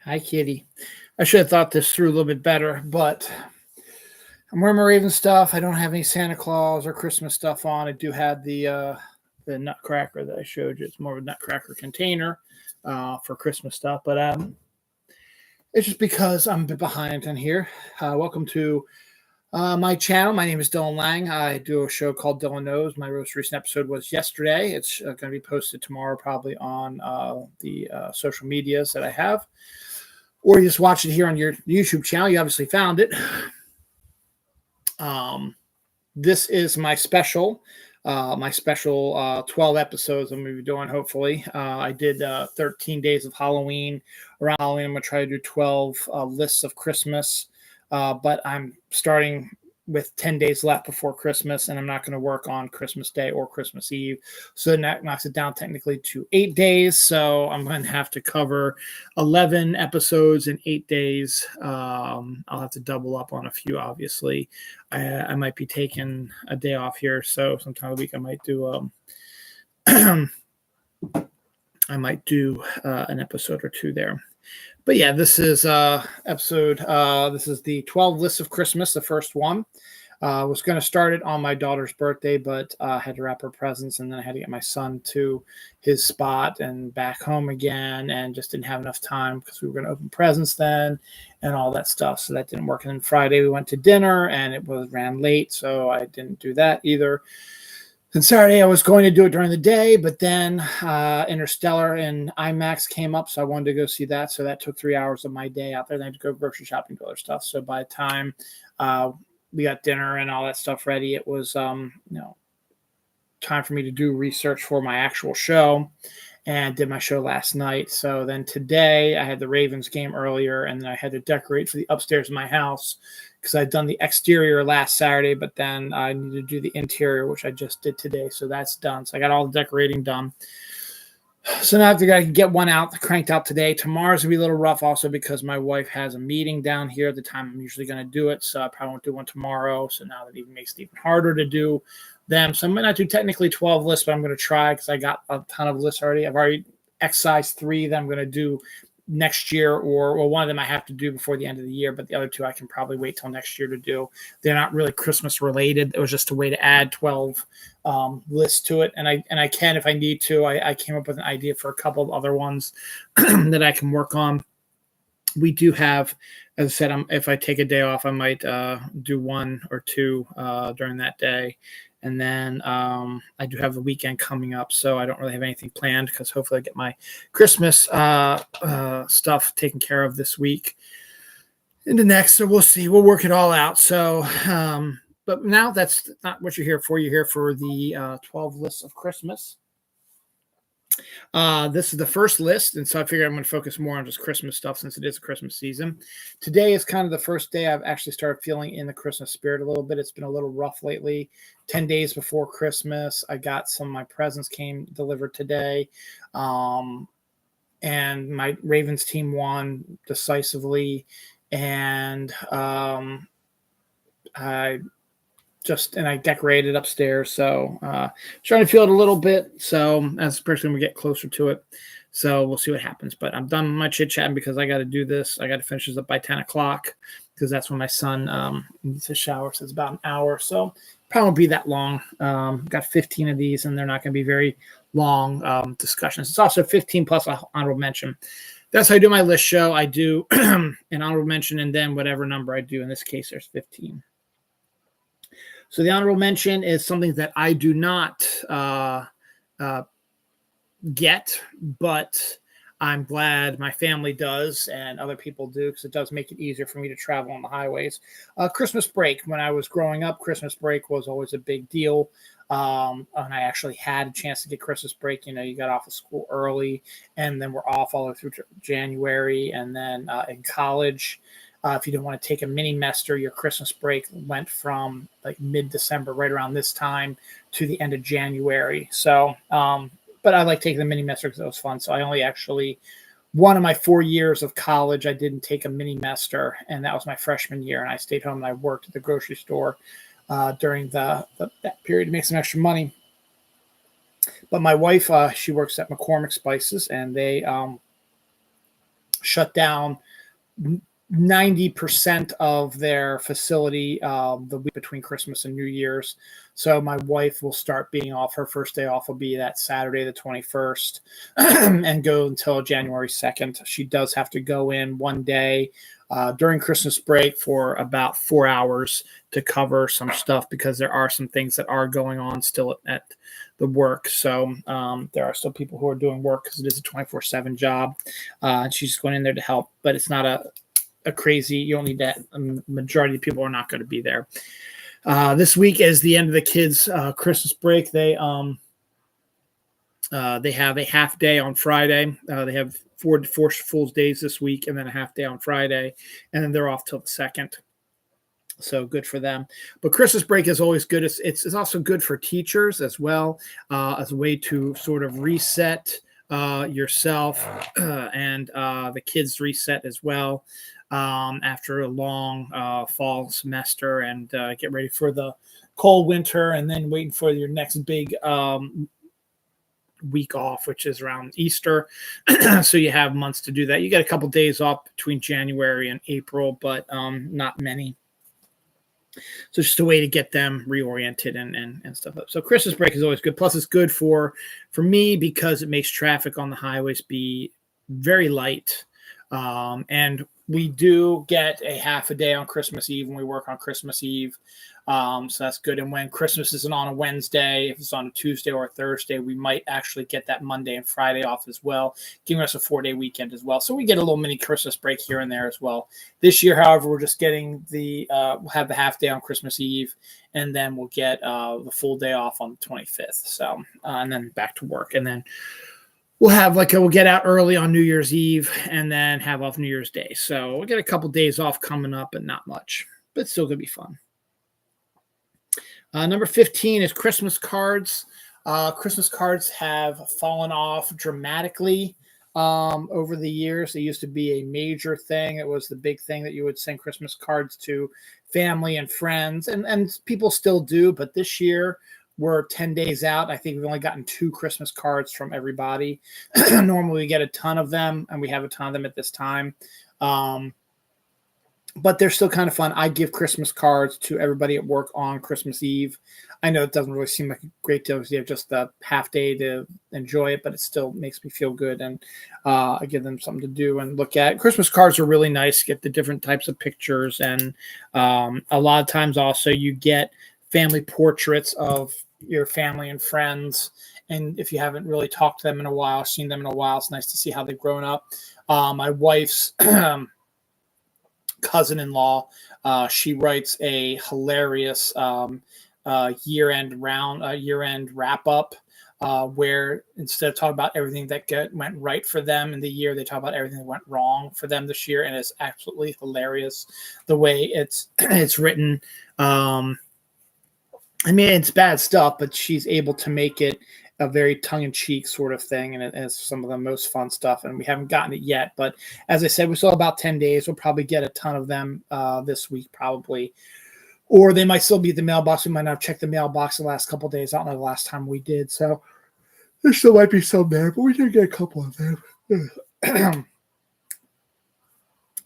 Hi, Kitty. I should have thought this through a little bit better, but I'm wearing my Raven stuff. I don't have any Santa Claus or Christmas stuff on. I do have the Nutcracker that I showed you. It's more of a Nutcracker container for Christmas stuff, but it's just because I'm a bit behind on here. Welcome to my channel. My name is Dylan Lang. I do a show called Dylan Knows. My most recent episode was yesterday. It's going to be posted tomorrow, probably on the social medias that I have. Or you just watch it here on your YouTube channel. You obviously found it. This is my special 12 episodes I'm going to be doing, hopefully. I did 13 days of Halloween. Around Halloween, I'm going to try to do 12 lists of Christmas. But I'm starting with 10 days left before Christmas, and I'm not going to work on Christmas Day or Christmas Eve. So that knocks it down technically to 8 days. So I'm going to have to cover 11 episodes in 8 days. I'll have to double up on a few, obviously. I might be taking a day off here. So sometime a week I might do an episode or two there. But yeah, this is episode. This is the 12 lists of Christmas. The first one was going to start it on my daughter's birthday, but I had to wrap her presents, and then I had to get my son to his spot and back home again, and just didn't have enough time because we were going to open presents then and all that stuff. So that didn't work. And then Friday we went to dinner, and it ran late, so I didn't do that either. And Saturday I was going to do it during the day, but then Interstellar and IMAX came up, so I wanted to go see that. So that took 3 hours of my day out there. Then I had to go grocery shopping, do other stuff. So by the time we got dinner and all that stuff ready, it was time for me to do research for my actual show, and did my show last night. So then today I had the Ravens game earlier, and then I had to decorate for the upstairs of my house because I'd done the exterior last Saturday, but then I needed to do the interior, which I just did today. So that's done. So I got all the decorating done. So now I have to get one cranked out today. Tomorrow's going to be a little rough also because my wife has a meeting down here at the time I'm usually going to do it. So I probably won't do one tomorrow. So now that even makes it even harder to do them. So I might not do technically 12 lists, but I'm going to try because I got a ton of lists already. I've already excised 3 that I'm going to do next year, or one of them I have to do before the end of the year, but the other 2 I can probably wait till next year to do. They're not really Christmas related. It was just a way to add 12 lists to it, and I can if I need to. I came up with an idea for a couple of other ones that I can work on. We do have, as I said, if I take a day off, I might do 1 or 2 during that day. And then I do have the weekend coming up, so I don't really have anything planned because hopefully I get my Christmas stuff taken care of this week into next. So we'll see. We'll work it all out. So, but now that's not what you're here for. You're here for the 12 lists of Christmas. This is the first list, and so I figured I'm going to focus more on just Christmas stuff since it is a Christmas season. Today is kind of the first day I've actually started feeling in the Christmas spirit a little bit. It's been a little rough lately. 10 days before Christmas, I got some of my presents came delivered today, and my Ravens team won decisively, and I decorated upstairs. So trying to feel it a little bit. So especially when we get closer to it. So we'll see what happens. But I'm done with my chit chatting because I got to do this. I got to finish this up by 10 o'clock because that's when my son needs to shower. So it's about an hour. So probably won't be that long. Got 15 of these, and they're not going to be very long discussions. It's also 15 plus honorable mention. That's how I do my list show. I do an honorable mention and then whatever number I do. In this case, there's 15. So the honorable mention is something that I do not get, but I'm glad my family does and other people do because it does make it easier for me to travel on the highways. Christmas break. When I was growing up, Christmas break was always a big deal. And I actually had a chance to get Christmas break. You got off of school early, and then we're off all the way through January. And then in college, if you didn't want to take a mini semester, your Christmas break went from like mid-December, right around this time, to the end of January. So, but I like taking the mini semester because it was fun. So I only actually, one of my 4 years of college, I didn't take a mini semester, and that was my freshman year. And I stayed home and I worked at the grocery store during that period to make some extra money. But my wife, she works at McCormick Spices, and they shut down 90% of their facility the week between Christmas and New Year's. So my wife will start being off. Her first day off will be that Saturday, the 21st, and go until January 2nd. She does have to go in one day during Christmas break for about 4 hours to cover some stuff because there are some things that are going on still at the work. So there are still people who are doing work because it is a 24/7 job. And she's going in there to help, but it's not a crazy, you don't need that. Majority of people are not going to be there. This week is the end of the kids' Christmas break. They have a half day on Friday. They have four full days this week and then a half day on Friday, and then they're off till the 2nd. So good for them. But Christmas break is always good. It's also good for teachers as well, as a way to sort of reset yourself and the kids reset as well after a long fall semester and get ready for the cold winter and then waiting for your next big week off, which is around Easter. So you have months to do that. You get a couple days off between January and April, but not many. So just a way to get them reoriented and stuff up. So Christmas break is always good. Plus it's good for me because it makes traffic on the highways be very light. And we do get a half a day on Christmas Eve when we work on Christmas Eve. So that's good. And when Christmas isn't on a Wednesday, if it's on a Tuesday or a Thursday, we might actually get that Monday and Friday off as well, giving us a 4-day weekend as well. So we get a little mini Christmas break here and there as well. This year, however, we're just getting we'll have the half day on Christmas Eve, and then we'll get the full day off on the 25th. So, and then back to work. And then we'll have we'll get out early on New Year's Eve and then have off New Year's Day. So we'll get a couple days off coming up, but not much, but it's still going to be fun. Number 15 is Christmas cards. Christmas cards have fallen off dramatically over the years. It used to be a major thing. It was the big thing that you would send Christmas cards to family and friends, and people still do. But this year, we're 10 days out. I think we've only gotten 2 Christmas cards from everybody. Normally, we get a ton of them, and we have a ton of them at this time. But they're still kind of fun. I give Christmas cards to everybody at work on Christmas Eve. I know it doesn't really seem like a great deal because you have just a half day to enjoy it, but it still makes me feel good. And I give them something to do and look at. Christmas cards are really nice. Get the different types of pictures. And a lot of times also you get family portraits of your family and friends. And if you haven't really talked to them in a while, seen them in a while, it's nice to see how they've grown up. My wife's cousin-in-law, she writes a hilarious year-end wrap-up where instead of talking about everything that went right for them in the year, they talk about everything that went wrong for them this year, and it's absolutely hilarious the way it's written. I mean, it's bad stuff, but she's able to make it a very tongue-in-cheek sort of thing, and it's some of the most fun stuff, and we haven't gotten it yet. But as I said, we still have about 10 days. We'll probably get a ton of them this week, probably. Or they might still be at the mailbox. We might not have checked the mailbox the last couple of days. I don't know the last time we did. So there still might be some there, but we did get a couple of them.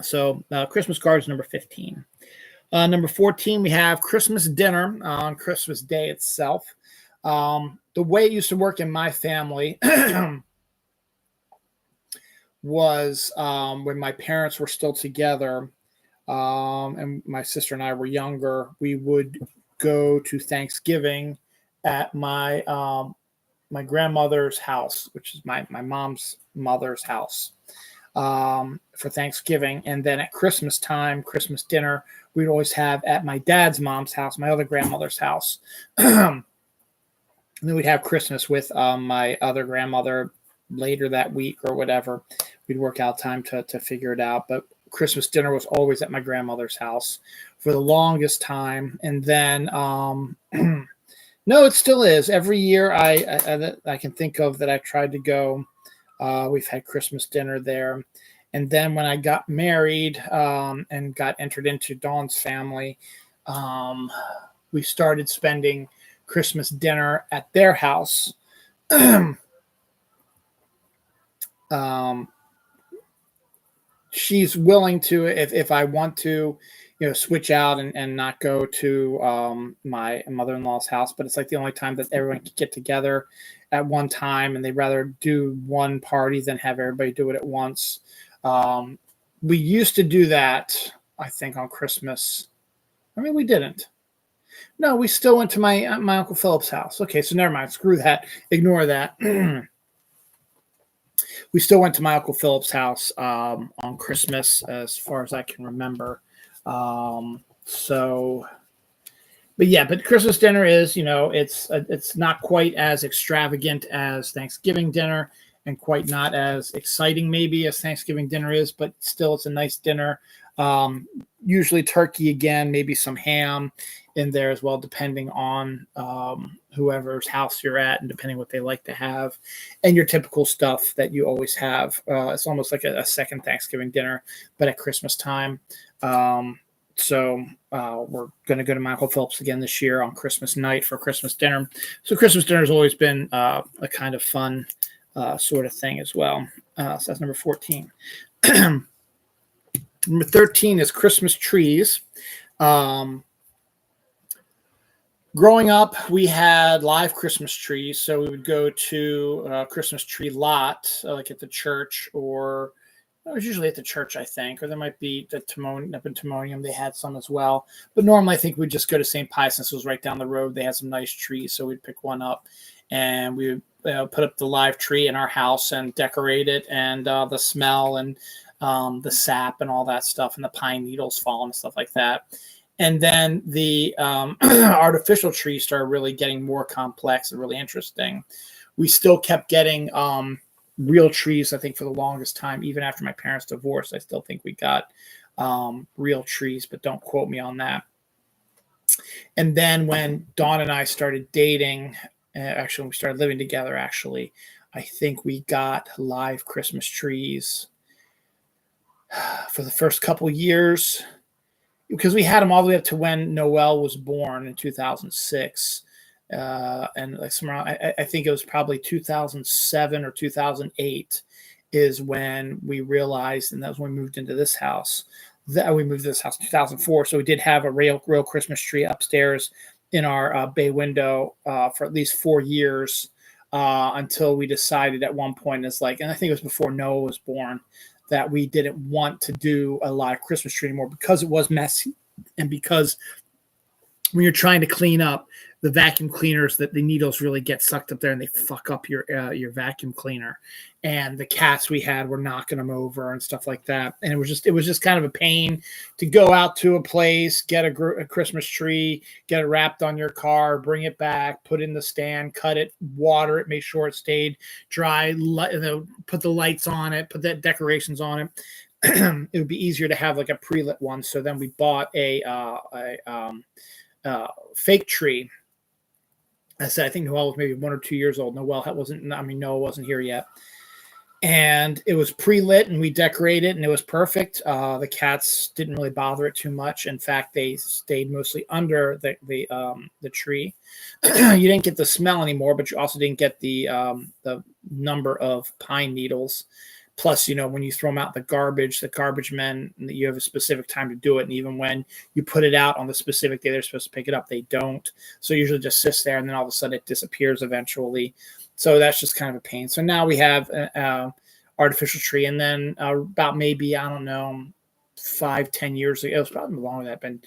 So Christmas cards, number 15. Number 14, we have Christmas dinner on Christmas Day itself. The way it used to work in my family was when my parents were still together and my sister and I were younger, we would go to Thanksgiving at my my grandmother's house, which is my mom's mother's house, for Thanksgiving. And then at Christmas time, Christmas dinner, we'd always have at my dad's mom's house, my other grandmother's house. And then we'd have Christmas with my other grandmother later that week or whatever. We'd work out time to figure it out. But Christmas dinner was always at my grandmother's house for the longest time. And then, no, it still is. Every year I can think of that I've tried to go. We've had Christmas dinner there. And then when I got married and got entered into Dawn's family, we started spending Christmas dinner at their house. she's willing to, if I want to, switch out and not go to my mother-in-law's house. But it's like the only time that everyone can get together at one time, and they'd rather do one party than have everybody do it at once. We used to do that, I think, on Christmas. I mean, we didn't. No, we still went to my Uncle Philip's house. Okay, so never mind. Screw that. Ignore that. We still went to my Uncle Philip's house on Christmas, as far as I can remember. So, but Christmas dinner is, it's not quite as extravagant as Thanksgiving dinner, and quite not as exciting maybe as Thanksgiving dinner is, but still it's a nice dinner. Usually turkey again, maybe some ham in there as well, depending on whoever's house you're at and depending what they like to have, and your typical stuff that you always have. It's almost like a second Thanksgiving dinner, but at Christmas time. So we're going to go to my Uncle Philip's again this year on Christmas night for Christmas dinner. So Christmas dinner has always been a kind of fun sort of thing as well. So that's number 14. Number 13 is Christmas trees. Growing up, we had live Christmas trees, so we would go to a Christmas tree lot, like at the church, or it was usually at the church, I think, or there might be up in Timonium. They had some as well, but normally I think we'd just go to St. Pius, since it was right down the road. They had some nice trees, so we'd pick one up, and we would put up the live tree in our house and decorate it, and the smell and the sap and all that stuff, and the pine needles falling and stuff like that. And then the artificial trees started really getting more complex and really interesting. We still kept getting real trees, I think, for the longest time. Even after my parents divorced, I still think we got real trees, but don't quote me on that. And then when Dawn and I started dating, actually, when we started living together, actually, I think we got live Christmas trees for the first couple years, because we had them all the way up to when Noelle was born in 2006. And like I think it was probably 2007 or 2008 is when we realized, and that was when we moved into this house, that we moved to this house in 2004. So we did have a real Christmas tree upstairs in our bay window for at least 4 years until we decided at one point, and I think it was before Noah was born, that we didn't want to do a live Christmas tree anymore, because it was messy, and because when you're trying to clean up, the vacuum cleaners, that the needles really get sucked up there and they fuck up your vacuum cleaner. And the cats we had were knocking them over and stuff like that. And it was just kind of a pain to go out to a place, get a Christmas tree, get it wrapped on your car, bring it back, put it in the stand, cut it, water it, make sure it stayed dry, put the lights on it, put the decorations on it. It would be easier to have like a pre-lit one. So then we bought a fake tree. I said, I think Noelle was maybe 1 or 2 years old. Noah wasn't here yet. And it was pre-lit, and we decorated, and it was perfect. The cats didn't really bother it too much. In fact, they stayed mostly under the tree. You didn't get the smell anymore, but you also didn't get the number of pine needles. Plus, when you throw them out the garbage men, you have a specific time to do it. And even when you put it out on the specific day they're supposed to pick it up, they don't. So it usually just sits there, and then all of a sudden it disappears eventually. So that's just kind of a pain. So now we have an artificial tree. And then about maybe, 5-10 years ago, it was probably longer than that, been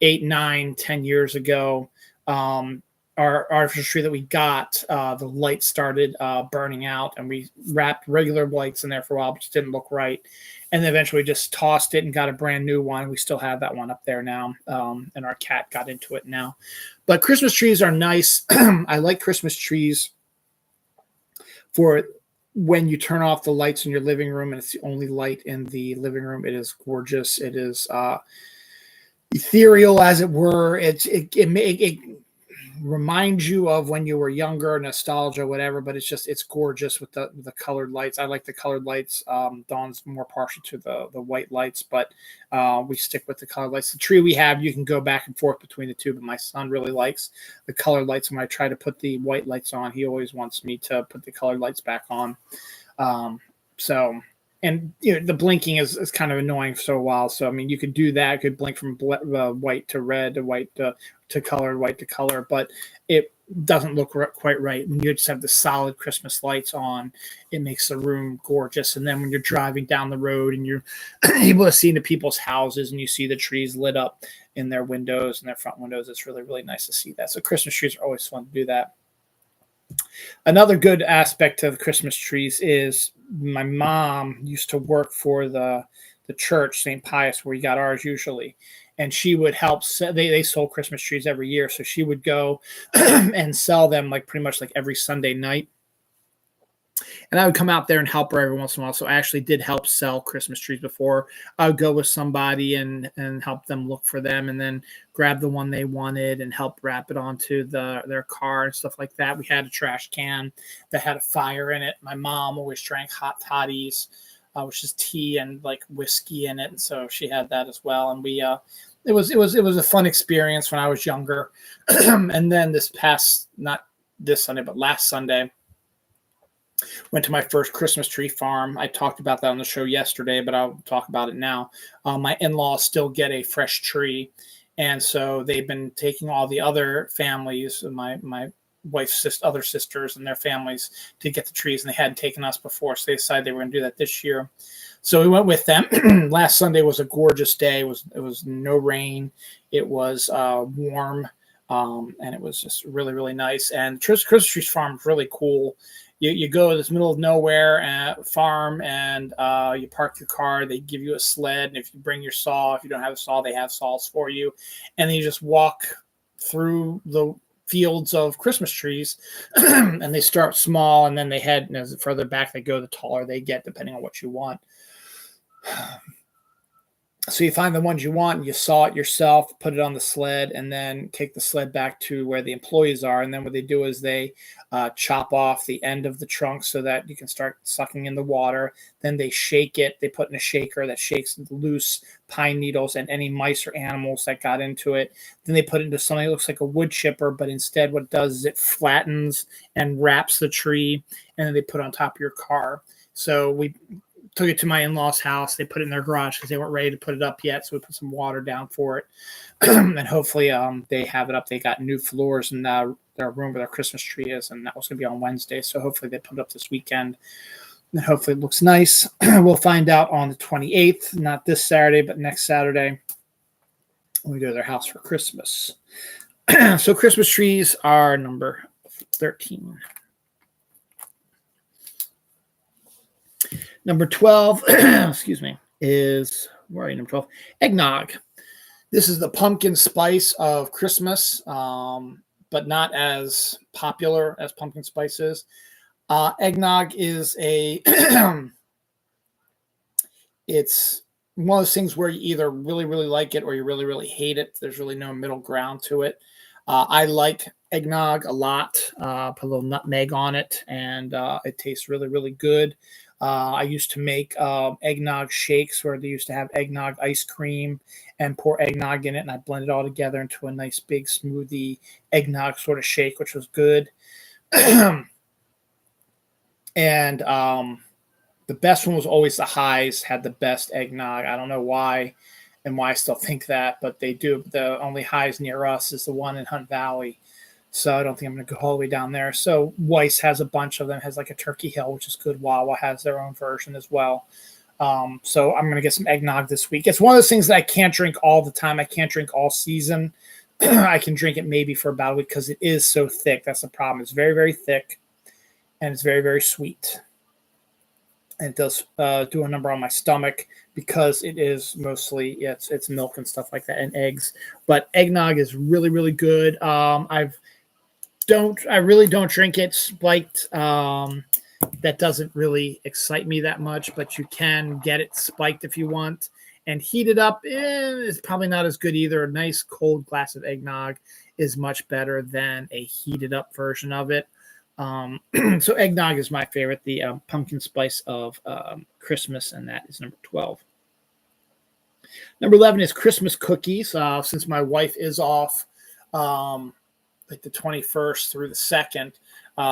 8, 9, 10 years ago, our artificial tree that we got, the lights started burning out, and we wrapped regular lights in there for a while, but it didn't look right. And then eventually just tossed it and got a brand new one. We still have that one up there now. And our cat got into it now. But Christmas trees are nice. I like Christmas trees for when you turn off the lights in your living room and it's the only light in the living room. It is gorgeous. It is ethereal, as it were. It reminds you of when you were younger, nostalgia, whatever, but it's gorgeous with the colored lights. I like the colored lights. Dawn's more partial to the white lights, but we stick with the colored lights. The tree we have, you can go back and forth between the two, but my son really likes the colored lights. When I try to put the white lights on, he always wants me to put the colored lights back on. So and the blinking is kind of annoying for a while. So I mean, you could do that. You could blink from white to red, to white to color, white to color, but it doesn't look quite right. When you just have the solid Christmas lights on, it makes the room gorgeous. And then when you're driving down the road and you're able to see into people's houses and you see the trees lit up in their windows and their front windows, it's really, really nice to see that. So Christmas trees are always fun to do that. Another good aspect of Christmas trees is my mom used to work for the church, St. Pius, where we got ours usually. And she would help. They sold Christmas trees every year. So she would go and sell them like pretty much like every Sunday night. And I would come out there and help her every once in a while. So I actually did help sell Christmas trees before. I would go with somebody and help them look for them and then grab the one they wanted and help wrap it onto their car and stuff like that. We had a trash can that had a fire in it. My mom always drank hot toddies, which is tea and like whiskey in it. And so she had that as well. And we, it was a fun experience when I was younger. And then not this Sunday, but last Sunday, went to my first Christmas tree farm. I talked about that on the show yesterday, but I'll talk about it now. My in-laws still get a fresh tree. And so they've been taking all the other families, my wife's other sisters and their families, to get the trees. And they hadn't taken us before. So they decided they were going to do that this year. So we went with them. Last Sunday was a gorgeous day. It was no rain. It was warm. And it was just really, really nice. And Christmas Trees Farm is really cool. You go to this middle of nowhere farm and you park your car. They give you a sled. And if you bring your saw, if you don't have a saw, they have saws for you. And then you just walk through the fields of Christmas trees. And they start small and then they head, and as further back they go, the taller they get, depending on what you want. So you find the ones you want and you saw it yourself, put it on the sled, and then take the sled back to where the employees are. And then what they do is they chop off the end of the trunk so that you can start sucking in the water. Then they shake it. They put in a shaker that shakes loose pine needles and any mice or animals that got into it. Then they put it into something that looks like a wood chipper, but instead what it does is it flattens and wraps the tree, and then they put it on top of your car. So we took it to my in-laws' house. They put it in their garage because they weren't ready to put it up yet. So we put some water down for it. And hopefully they have it up. They got new floors in their room where their Christmas tree is. And that was going to be on Wednesday. So hopefully they put it up this weekend. And hopefully it looks nice. We'll find out on the 28th, not this Saturday, but next Saturday when we go to their house for Christmas. So Christmas trees are number 13. Number 12, excuse me, is, where are you, number 12? Eggnog. This is the pumpkin spice of Christmas, but not as popular as pumpkin spice is. Eggnog is it's one of those things where you either really, really like it or you really, really hate it. There's really no middle ground to it. I like eggnog a lot. Put a little nutmeg on it, and it tastes really, really good. I used to make eggnog shakes where they used to have eggnog ice cream and pour eggnog in it, and I blend it all together into a nice big smoothie eggnog sort of shake, which was good. And the best one was always the Highs had the best eggnog. I don't know why and why I still think that, but they do. The only Highs near us is the one in Hunt Valley. So I don't think I'm going to go all the way down there. So Weiss has a bunch of them, has like a Turkey Hill, which is good. Wawa has their own version as well. So I'm going to get some eggnog this week. It's one of those things that I can't drink all the time. I can't drink all season. I can drink it maybe for about a week because it is so thick. That's the problem. It's very, very thick, and it's very, very sweet. And it does do a number on my stomach because it is mostly it's milk and stuff like that and eggs. But eggnog is really, really good. I really don't drink it spiked. That doesn't really excite me that much, but you can get it spiked if you want and heat it up. It's probably not as good either. A nice cold glass of eggnog is much better than a heated up version of it. So eggnog is my favorite, the pumpkin spice of Christmas, and that is number 12. Number 11 is Christmas cookies. Since my wife is off like the 21st through the 2nd,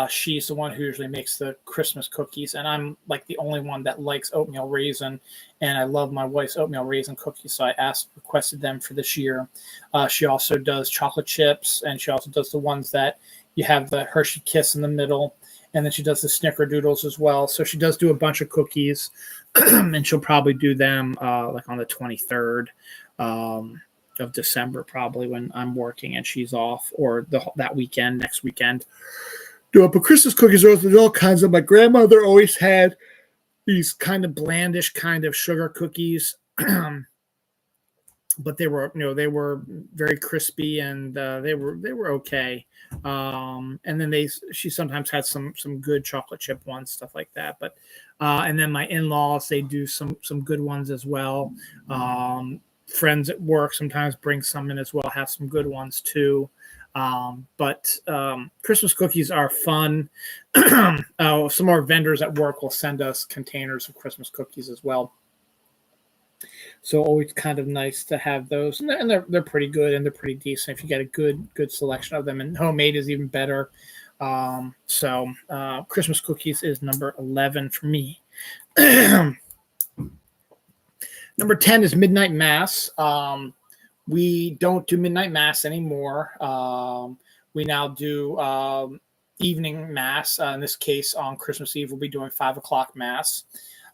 She's the one who usually makes the Christmas cookies, and I'm like the only one that likes oatmeal raisin, and I love my wife's oatmeal raisin cookies, so I requested them for this year. She also does chocolate chips, and she also does the ones that you have the Hershey Kiss in the middle, and then she does the Snickerdoodles as well. So she does do a bunch of cookies, and she'll probably do them like on the 23rd of December, probably when I'm working and she's off, or that weekend, next weekend. But Christmas cookies are all kinds of. My grandmother always had these kind of blandish kind of sugar cookies, but they were very crispy, and they were okay. And then she sometimes had some good chocolate chip ones, stuff like that. But and then my in-laws, they do some good ones as well. Friends at work sometimes bring some in as well, have some good ones too. But Christmas cookies are fun. Some of our vendors at work will send us containers of Christmas cookies as well. So always kind of nice to have those, and they're pretty good, and they're pretty decent if you get a good selection of them. And homemade is even better. So Christmas cookies is number 11 for me. Number 10 is midnight mass. We don't do midnight mass anymore. We now do evening mass. In this case, on Christmas Eve, we'll be doing 5 o'clock mass.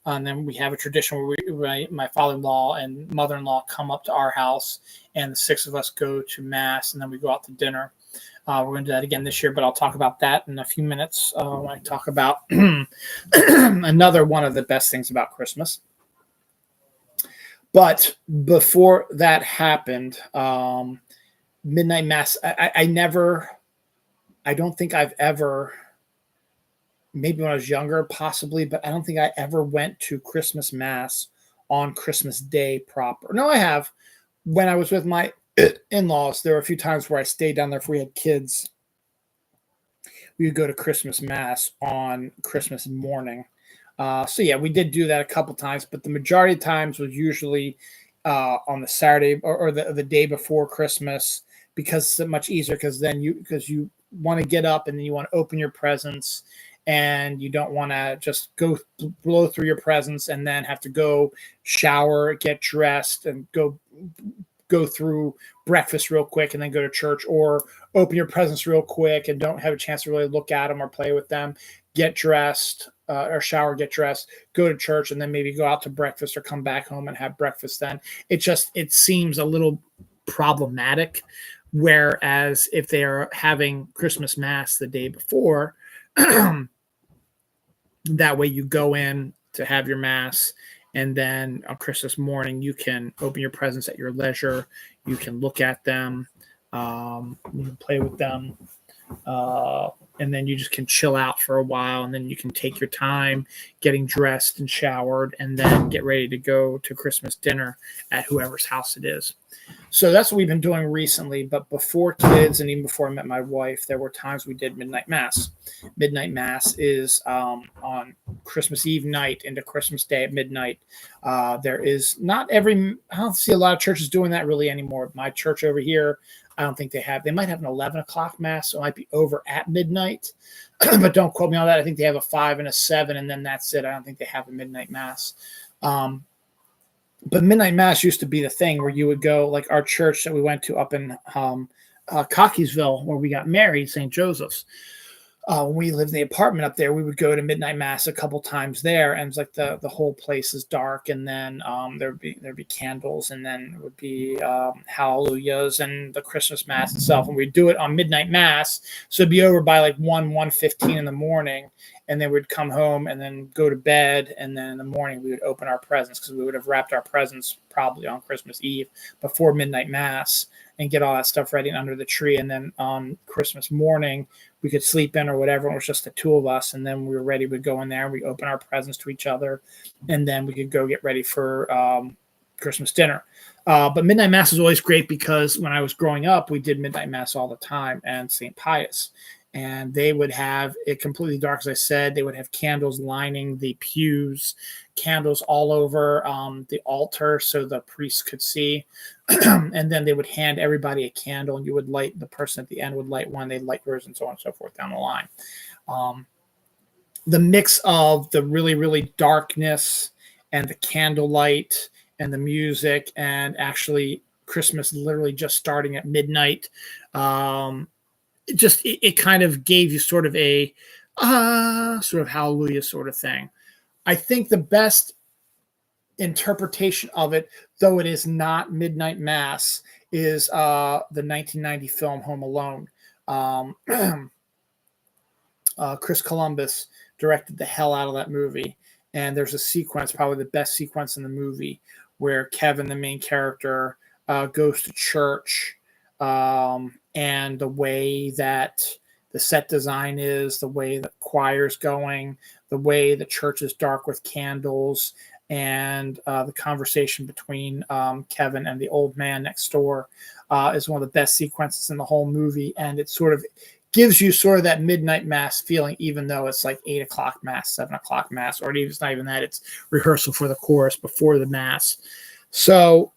And then we have a tradition where my father-in-law and mother-in-law come up to our house, and the 6 of us go to mass, and then we go out to dinner. We're going to do that again this year, but I'll talk about that in a few minutes when I talk about another one of the best things about Christmas. But before that happened, midnight mass, I don't think I've ever, maybe when I was younger, possibly, but I don't think I ever went to Christmas mass on Christmas Day proper. No, I have. When I was with my in-laws, there were a few times where I stayed down there if we had kids. We would go to Christmas mass on Christmas morning. So yeah, we did do that a couple times, but the majority of times was usually on the Saturday or the day before Christmas, because it's much easier, because you want to get up and then you want to open your presents, and you don't want to just go blow through your presents and then have to go shower, get dressed, and go through breakfast real quick and then go to church, or open your presents real quick and don't have a chance to really look at them or play with them, get dressed or shower, get dressed, go to church, and then maybe go out to breakfast or come back home and have breakfast then. It seems a little problematic. Whereas if they are having Christmas mass the day before, that way you go in to have your mass, and then on Christmas morning, you can open your presents at your leisure. You can look at them, you can play with them, and then you just can chill out for a while, and then you can take your time getting dressed and showered, and then get ready to go to Christmas dinner at whoever's house it is. So that's what we've been doing recently. But before kids, and even before I met my wife, there were times we did midnight mass. Midnight mass is on Christmas Eve night into Christmas Day at midnight. I don't see a lot of churches doing that really anymore. My church over here, I don't think they might have an 11 o'clock mass, so it might be over at midnight, but don't quote me on that. I think they have a 5 and a 7, and then that's it. I don't think they have a midnight mass. But midnight mass used to be the thing where you would go, like our church that we went to up in Cockeysville, where we got married, St. Joseph's. When we lived in the apartment up there, we would go to midnight mass a couple times there, and it's like the whole place is dark, and then there'd be candles, and then it would be hallelujahs and the Christmas mass itself, and we'd do it on midnight mass, so it'd be over by like 1:15 in the morning, and then we'd come home and then go to bed, and then in the morning we would open our presents, because we would have wrapped our presents probably on Christmas Eve before midnight mass, and get all that stuff ready under the tree, and then on Christmas morning we could sleep in or whatever. It was just the two of us, and then we were ready. We'd go in there, we open our presents to each other, and then we could go get ready for Christmas dinner. But midnight mass is always great, because when I was growing up, we did midnight mass all the time, and St. Pius. And they would have it completely dark, as I said. They would have candles lining the pews, candles all over the altar so the priest could see. And then they would hand everybody a candle, and you would light, the person at the end would light one, they'd light yours, and so on and so forth down the line. The mix of the really, really darkness and the candlelight and the music, and actually Christmas literally just starting at midnight. It kind of gave you sort of a sort of hallelujah sort of thing. I think the best interpretation of it, though it is not midnight mass, is the 1990 film Home Alone. Um, Chris Columbus directed the hell out of that movie, and there's a sequence, probably the best sequence in the movie, where Kevin, the main character, goes to church, and the way that the set design is, the way the choir's going, the way the church is dark with candles, and the conversation between Kevin and the old man next door is one of the best sequences in the whole movie. And it sort of gives you sort of that midnight mass feeling, even though it's like 8 o'clock mass, 7 o'clock mass, or even it's not even that, it's rehearsal for the chorus before the mass. So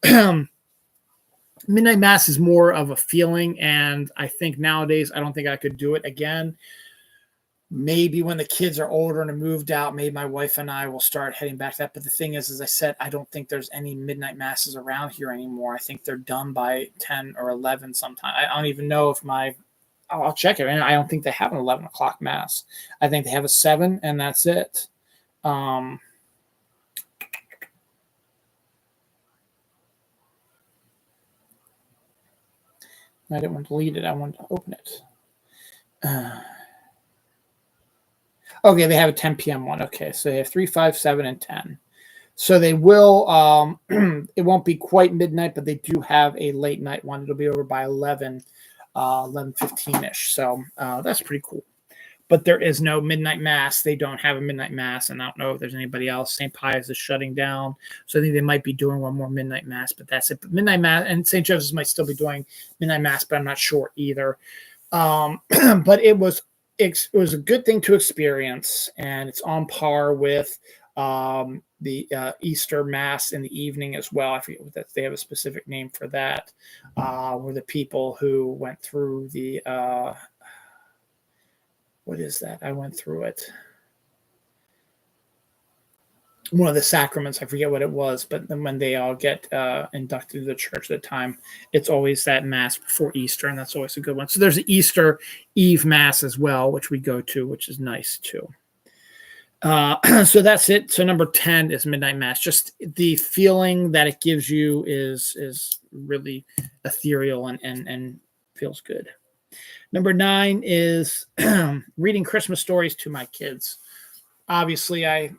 midnight mass is more of a feeling, and I think nowadays I don't think I could do it again. Maybe when the kids are older and have moved out, maybe my wife and I will start heading back to that. But the thing is, as I said, I don't think there's any midnight masses around here anymore. I think they're done by 10 or 11 sometime. I don't even know if I'll check it. I don't think they have an 11 o'clock mass. I think they have a 7, and that's it. I didn't want to delete it. I wanted to open it. Okay, they have a 10 p.m. one. Okay, so they have 3, 5, 7, and 10. So they will, it won't be quite midnight, but they do have a late night one. It'll be over by 11, 11:15-ish. So that's pretty cool. But there is no midnight mass. They don't have a midnight mass, and I don't know if there's anybody else. St. Pius is shutting down, so I think they might be doing one more midnight mass, but that's it. But midnight mass, and St. Joseph's might still be doing midnight mass, but I'm not sure either. But it was a good thing to experience, and it's on par with the Easter Mass in the evening as well. I forget what that, they have a specific name for that, where the people who went through the what is that? I went through it. One of the sacraments, I forget what it was, but then when they all get inducted to the church at the time, it's always that mass before Easter, and that's always a good one. So there's an Easter Eve mass as well, which we go to, which is nice too. So that's it. So number 10 is midnight mass. Just the feeling that it gives you is really ethereal and feels good. Number 9 is reading Christmas stories to my kids. Obviously, I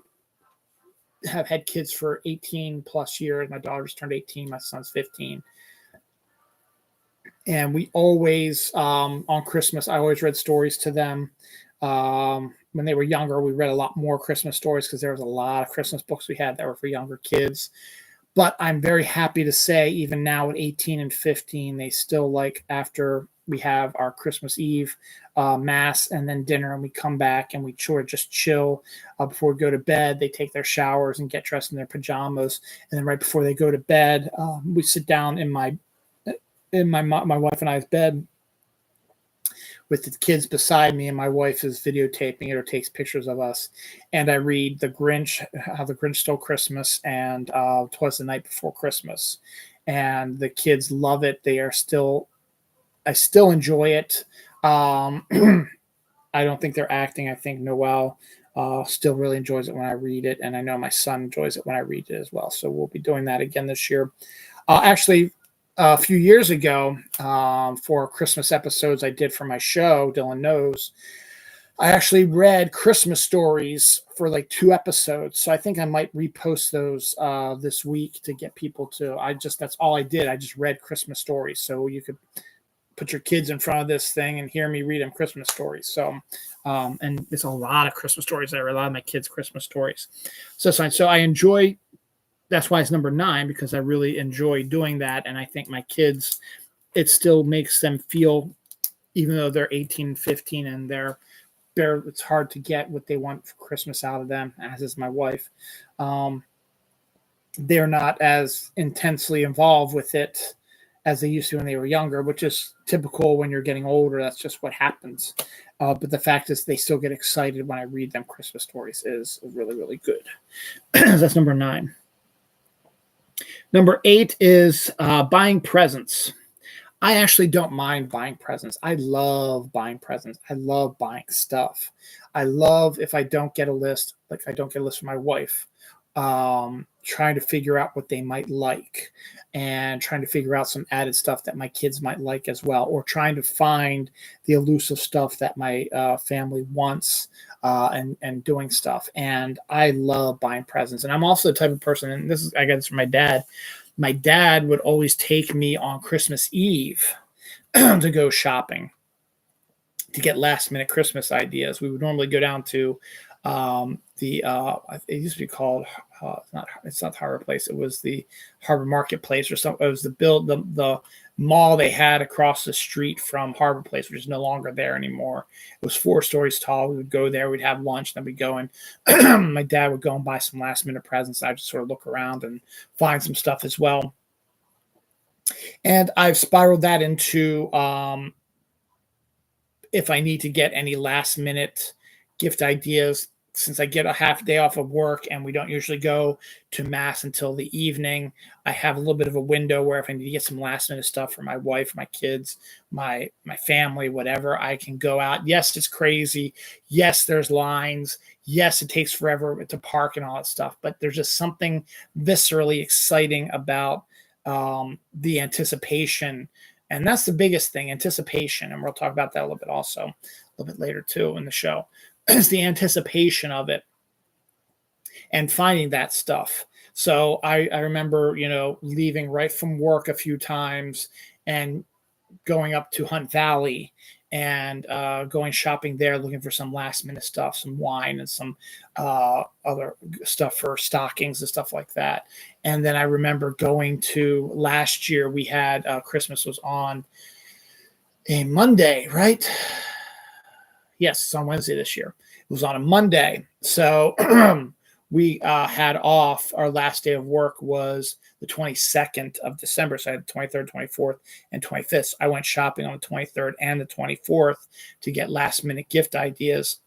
have had kids for 18 plus years. My daughter's turned 18. My son's 15. And we always, on Christmas, I always read stories to them. When they were younger, we read a lot more Christmas stories because there was a lot of Christmas books we had that were for younger kids. But I'm very happy to say, even now at 18 and 15, they still like, after we have our Christmas Eve mass and then dinner, and we come back and we sort of just chill before we go to bed. They take their showers and get dressed in their pajamas, and then right before they go to bed, we sit down in my wife and I's bed with the kids beside me, and my wife is videotaping it or takes pictures of us. And I read The Grinch, How the Grinch Stole Christmas, and 'Twas the Night Before Christmas. And the kids love it. I still enjoy it. I don't think they're acting. I think Noel still really enjoys it when I read it. And I know my son enjoys it when I read it as well. So we'll be doing that again this year. Actually, a few years ago, for Christmas episodes I did for my show, Dylan Knows, I actually read Christmas stories for like 2 episodes. So I think I might repost those this week to get people to, that's all I did. I just read Christmas stories. So you could put your kids in front of this thing and hear me read them Christmas stories. So, and it's a lot of Christmas stories. I read a lot of my kids' Christmas stories. So I enjoy, that's why it's number 9, because I really enjoy doing that. And I think my kids, it still makes them feel, even though they're 18, 15, and it's hard to get what they want for Christmas out of them, as is my wife. They're not as intensely involved with it as they used to when they were younger, which is typical when you're getting older. That's just what happens. But the fact is, they still get excited when I read them Christmas stories is really, really good. That's number 9. Number 8 is buying presents. I actually don't mind buying presents. I love buying presents. I love buying stuff. I love if I don't get a list, like I don't get a list for my wife, trying to figure out what they might like and trying to figure out some added stuff that my kids might like as well, or trying to find the elusive stuff that my family wants and doing stuff. And I love buying presents. And I'm also the type of person, and this is, I got this from my dad. My dad would always take me on Christmas Eve to go shopping to get last minute Christmas ideas. We would normally go down to it used to be called it's not Harbor Place. It was the Harbor Marketplace or something. It was the mall they had across the street from Harbor Place, which is no longer there anymore. It was 4 stories tall. We would go there, we'd have lunch, then we'd go and my dad would go and buy some last minute presents. I'd just sort of look around and find some stuff as well. And I've spiraled that into if I need to get any last minute gift ideas, since I get a half day off of work and we don't usually go to mass until the evening, I have a little bit of a window where if I need to get some last minute stuff for my wife, my kids, my family, whatever, I can go out. Yes, it's crazy. Yes, there's lines. Yes, it takes forever to park and all that stuff, but there's just something viscerally exciting about the anticipation. And that's the biggest thing, anticipation. And we'll talk about that a little bit also, a little bit later too in the show. It's the anticipation of it and finding that stuff. So I remember, leaving right from work a few times and going up to Hunt Valley and going shopping there, looking for some last minute stuff, some wine and some other stuff for stockings and stuff like that. And then I remember going to last year, we had Christmas was on a Monday, right? Yes, it's on Wednesday this year. It was on a Monday. So we had off. Our last day of work was the 22nd of December. So I had the 23rd, 24th, and 25th. So I went shopping on the 23rd and the 24th to get last minute gift ideas.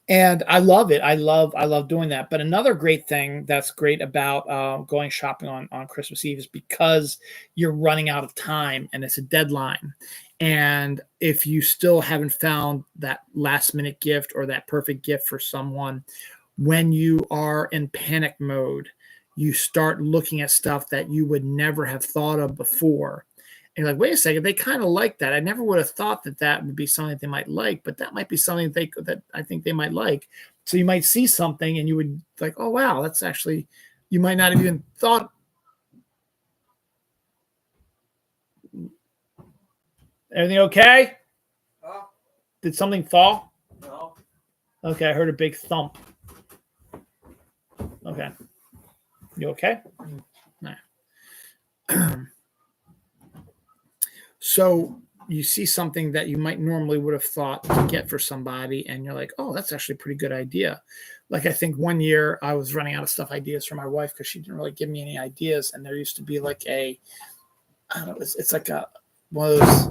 And I love it. I love doing that. But another great thing that's great about going shopping on Christmas Eve is because you're running out of time and it's a deadline. And if you still haven't found that last minute gift or that perfect gift for someone, when you are in panic mode, you start looking at stuff that you would never have thought of before. And you're like, wait a second, they kind of like that. I never would have thought that would be something they might like, but that might be something that I think they might like. So you might see something and you would like, oh, wow, that's actually, you might not have even thought. Everything okay? Huh? Did something fall? No. Okay, I heard a big thump. Okay. You okay? No. So you see something that you might normally would have thought to get for somebody, and you're like, oh, that's actually a pretty good idea. Like I think one year I was running out of stuff ideas for my wife because she didn't really give me any ideas, and there used to be like I don't know, it's like one of those,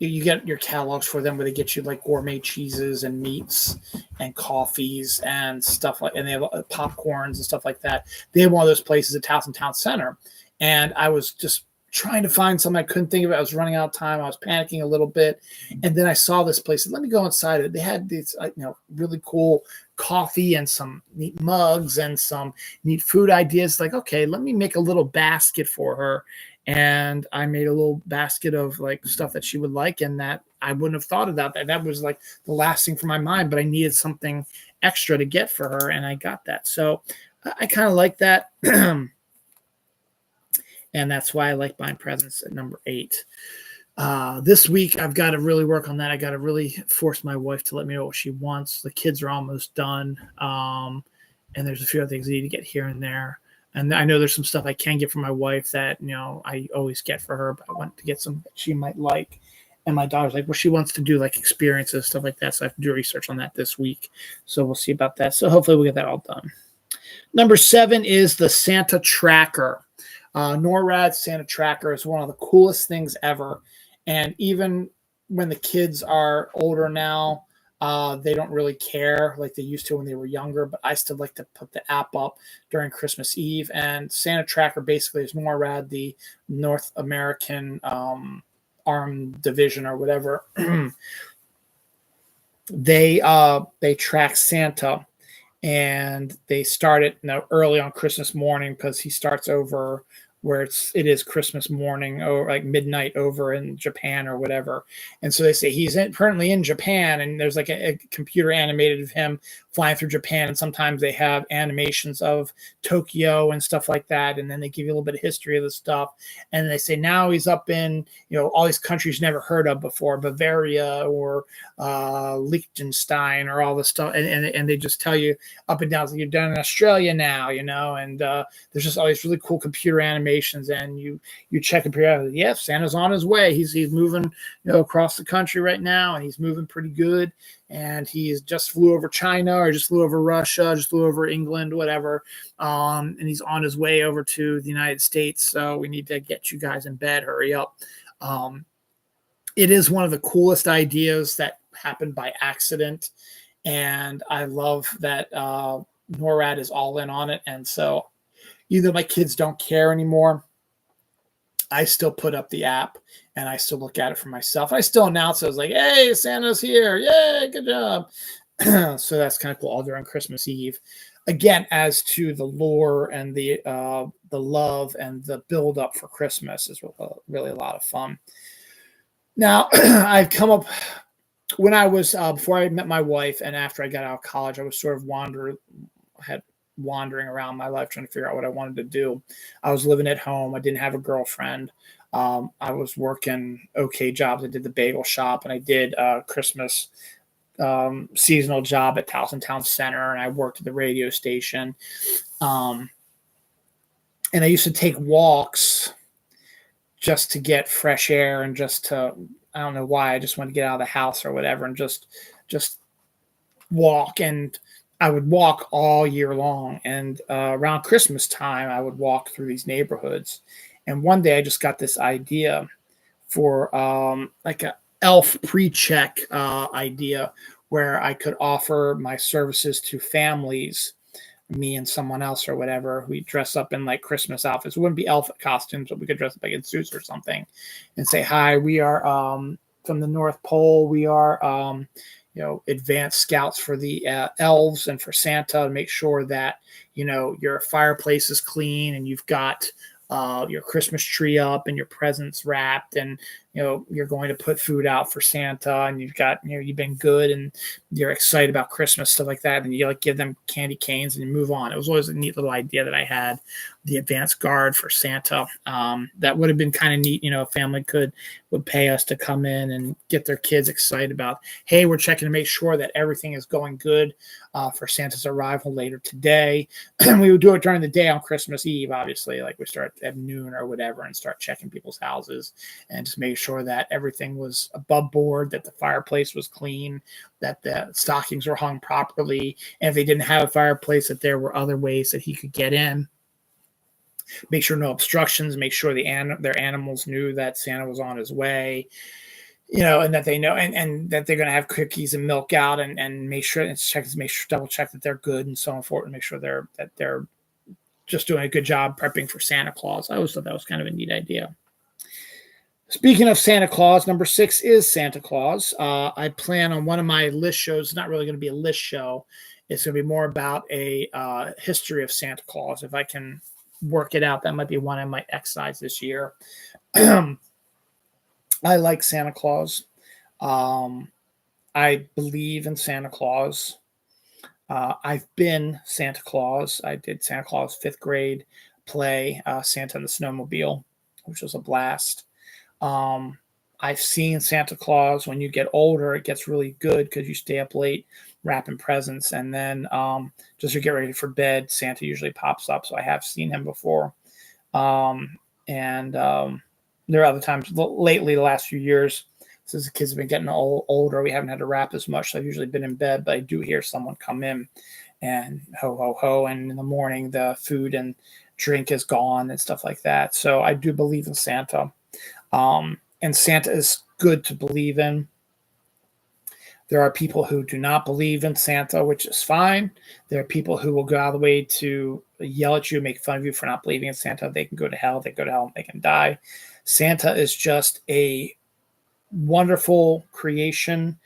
you get your catalogs for them where they get you like gourmet cheeses and meats and coffees and stuff like, and they have popcorns and stuff like that. They have one of those places at Towson Town Center. And I was just trying to find something. I couldn't think of it. I was running out of time. I was panicking a little bit. And then I saw this place. Let me go inside it. They had these, really cool coffee and some neat mugs and some neat food ideas. Like, okay, let me make a little basket for her. And I made a little basket of like stuff that she would like and that I wouldn't have thought about that. That was like the last thing for my mind, but I needed something extra to get for her. And I got that. So I kind of like that. And that's why I like buying presents at number 8. This week, I've got to really work on that. I got to really force my wife to let me know what she wants. The kids are almost done. And there's a few other things I need to get here and there. And I know there's some stuff I can get for my wife that, I always get for her, but I want to get some that she might like. And my daughter's like, well, she wants to do like experiences, stuff like that. So I have to do research on that this week. So we'll see about that. So hopefully we'll get that all done. Number 7 is the Santa Tracker. NORAD Santa Tracker is one of the coolest things ever. And even when the kids are older now, they don't really care like they used to when they were younger, but I still like to put the app up during Christmas Eve. And Santa Tracker basically is NORAD, the North American Armed Division or whatever. They track Santa, and they start it early on Christmas morning because he starts over where it is Christmas morning or like midnight over in Japan or whatever. And so they say he's currently in Japan, and there's like a computer animated of him flying through Japan. And sometimes they have animations of Tokyo and stuff like that. And then they give you a little bit of history of the stuff. And they say now he's up in, all these countries never heard of before, Bavaria or Liechtenstein or all this stuff. And they just tell you up and down, so you're down in Australia now, and there's just all these really cool computer animations, and you check it periodically. Yeah, Santa's on his way. He's moving, across the country right now, and he's moving pretty good. And he's just flew over China, or just flew over Russia, just flew over England, whatever. And he's on his way over to the United States. So we need to get you guys in bed. Hurry up. It is one of the coolest ideas that happened by accident. And I love that NORAD is all in on it. And so either my kids don't care anymore, I still put up the app and I still look at it for myself. I still announce it. I was like, hey, Santa's here. Yay, good job. So that's kind of cool all during Christmas Eve. Again, as to the lore and the love and the build up for Christmas is really a lot of fun. Now, I've come up when I was before I met my wife and after I got out of college, I was sort of wandering around my life trying to figure out what I wanted to do. I was living at home. I didn't have a girlfriend. I was working okay jobs. I did the bagel shop, and I did a Christmas seasonal job at Towson Town Center, and I worked at the radio station. And I used to take walks just to get fresh air and just to, I don't know why, I just wanted to get out of the house or whatever and just walk. And I would walk all year long. And around Christmas time, I would walk through these neighborhoods. And one day I just got this idea for like a elf pre-check idea where I could offer my services to families, me and someone else or whatever. We dress up in like Christmas outfits. It wouldn't be elf costumes, but we could dress up like in suits or something and say, hi, we are from the North Pole. We are advanced scouts for the elves and for Santa, to make sure that, your fireplace is clean and you've got your Christmas tree up and your presents wrapped, and you're going to put food out for Santa, and you've got you've been good and you're excited about Christmas, stuff like that, and you give them candy canes and you move on. It was always a neat little idea that I had, the advanced guard for Santa. That would have been kind of neat. A family would pay us to come in and get their kids excited about, hey, we're checking to make sure that everything is going good for Santa's arrival later today. We would do it during the day on Christmas Eve, obviously, like we start at noon or whatever and start checking people's houses and just make sure that everything was above board, that the fireplace was clean, that the stockings were hung properly, and if they didn't have a fireplace, that there were other ways that he could get in. Make sure no obstructions, make sure their animals knew that Santa was on his way, and that they know, and that they're going to have cookies and milk out, and make sure double check that they're good and so on forth, and make sure they're just doing a good job prepping for Santa Claus. I always thought that was kind of a neat idea. Speaking of Santa Claus, number 6 is Santa Claus. I plan on one of my list shows. It's not really going to be a list show. It's going to be more about a history of Santa Claus. If I can work it out, that might be one I might excise this year. I like Santa Claus. I believe in Santa Claus. I've been Santa Claus. I did Santa Claus 5th grade play, Santa and the Snowmobile, which was a blast. I've seen Santa Claus. When you get older, it gets really good because you stay up late wrapping presents, and then just to get ready for bed, Santa usually pops up. So I have seen him before. And there are other times lately, the last few years, since the kids have been getting older, we haven't had to wrap as much. So I've usually been in bed, but I do hear someone come in and ho, ho, ho. And in the morning, the food and drink is gone and stuff like that. So I do believe in Santa. And Santa is good to believe in. There are people who do not believe in Santa, which is fine. There are people who will go out of the way to yell at you, make fun of you for not believing in Santa. They can go to hell. They go to hell and they can die. Santa is just a wonderful creation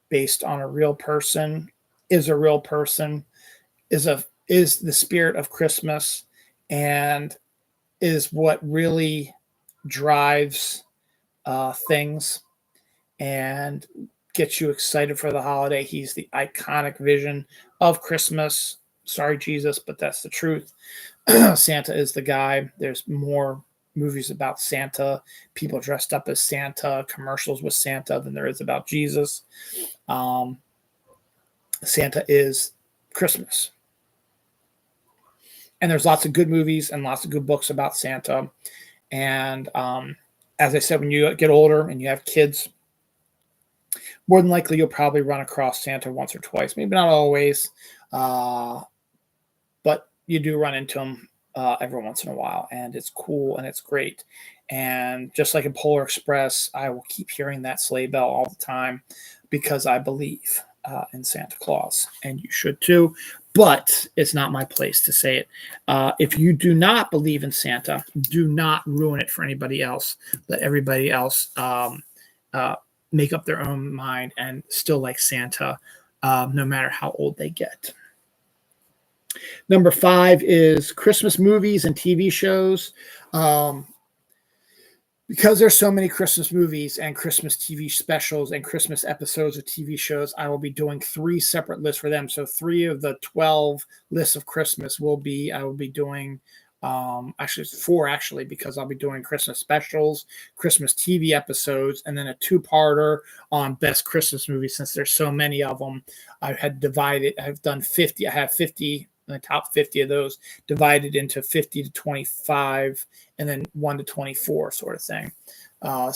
based on a real person, is a real person, is the spirit of Christmas, and is what really drives things and gets you excited for the holiday. He's the iconic vision of Christmas. Sorry, Jesus, but that's the truth. Santa is the guy. There's more movies about Santa, people dressed up as Santa, commercials with Santa than there is about Jesus. Santa is Christmas. And there's lots of good movies and lots of good books about Santa. And as I said, when you get older and you have kids, more than likely you'll probably run across Santa once or twice, maybe not always, but you do run into him every once in a while, and it's cool and it's great. And just like in Polar Express, I will keep hearing that sleigh bell all the time because I believe in Santa Claus, and you should too. But it's not my place to say it. If you do not believe in Santa, do not ruin it for anybody else. Let everybody else make up their own mind and still like Santa, no matter how old they get. Number 5 is Christmas movies and TV shows. Because there's so many Christmas movies and Christmas TV specials and Christmas episodes of TV shows, I will be doing 3 separate lists for them. So 3 of the 12 lists of Christmas I will be doing, actually it's 4 actually, because I'll be doing Christmas specials, Christmas TV episodes, and then a 2-parter on best Christmas movies. Since there's so many of them, I've done 50. I have 50, the top 50 of those divided into 50 to 25 and then 1 to 24 sort of thing. I'm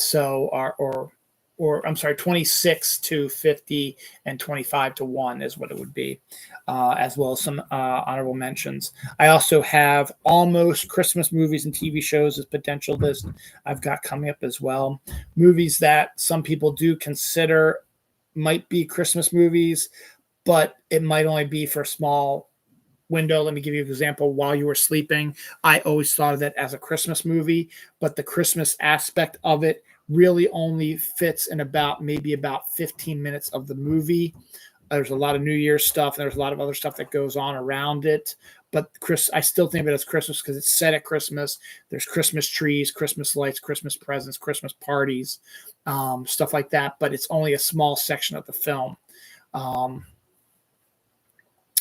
sorry, 26 to 50 and 25 to 1 is what it would be, as well as some honorable mentions. I also have almost Christmas movies and TV shows as potential list I've got coming up as well. Movies that some people do consider might be Christmas movies, but it might only be for a small window. Let me give you an example. While You Were Sleeping, I always thought of that as a Christmas movie, but the Christmas aspect of it really only fits in maybe about 15 minutes of the movie. There's a lot of New Year's stuff, and there's a lot of other stuff that goes on around it. But I still think of it as Christmas because it's set at Christmas. There's Christmas trees, Christmas lights, Christmas presents, Christmas parties, stuff like that. But it's only a small section of the film.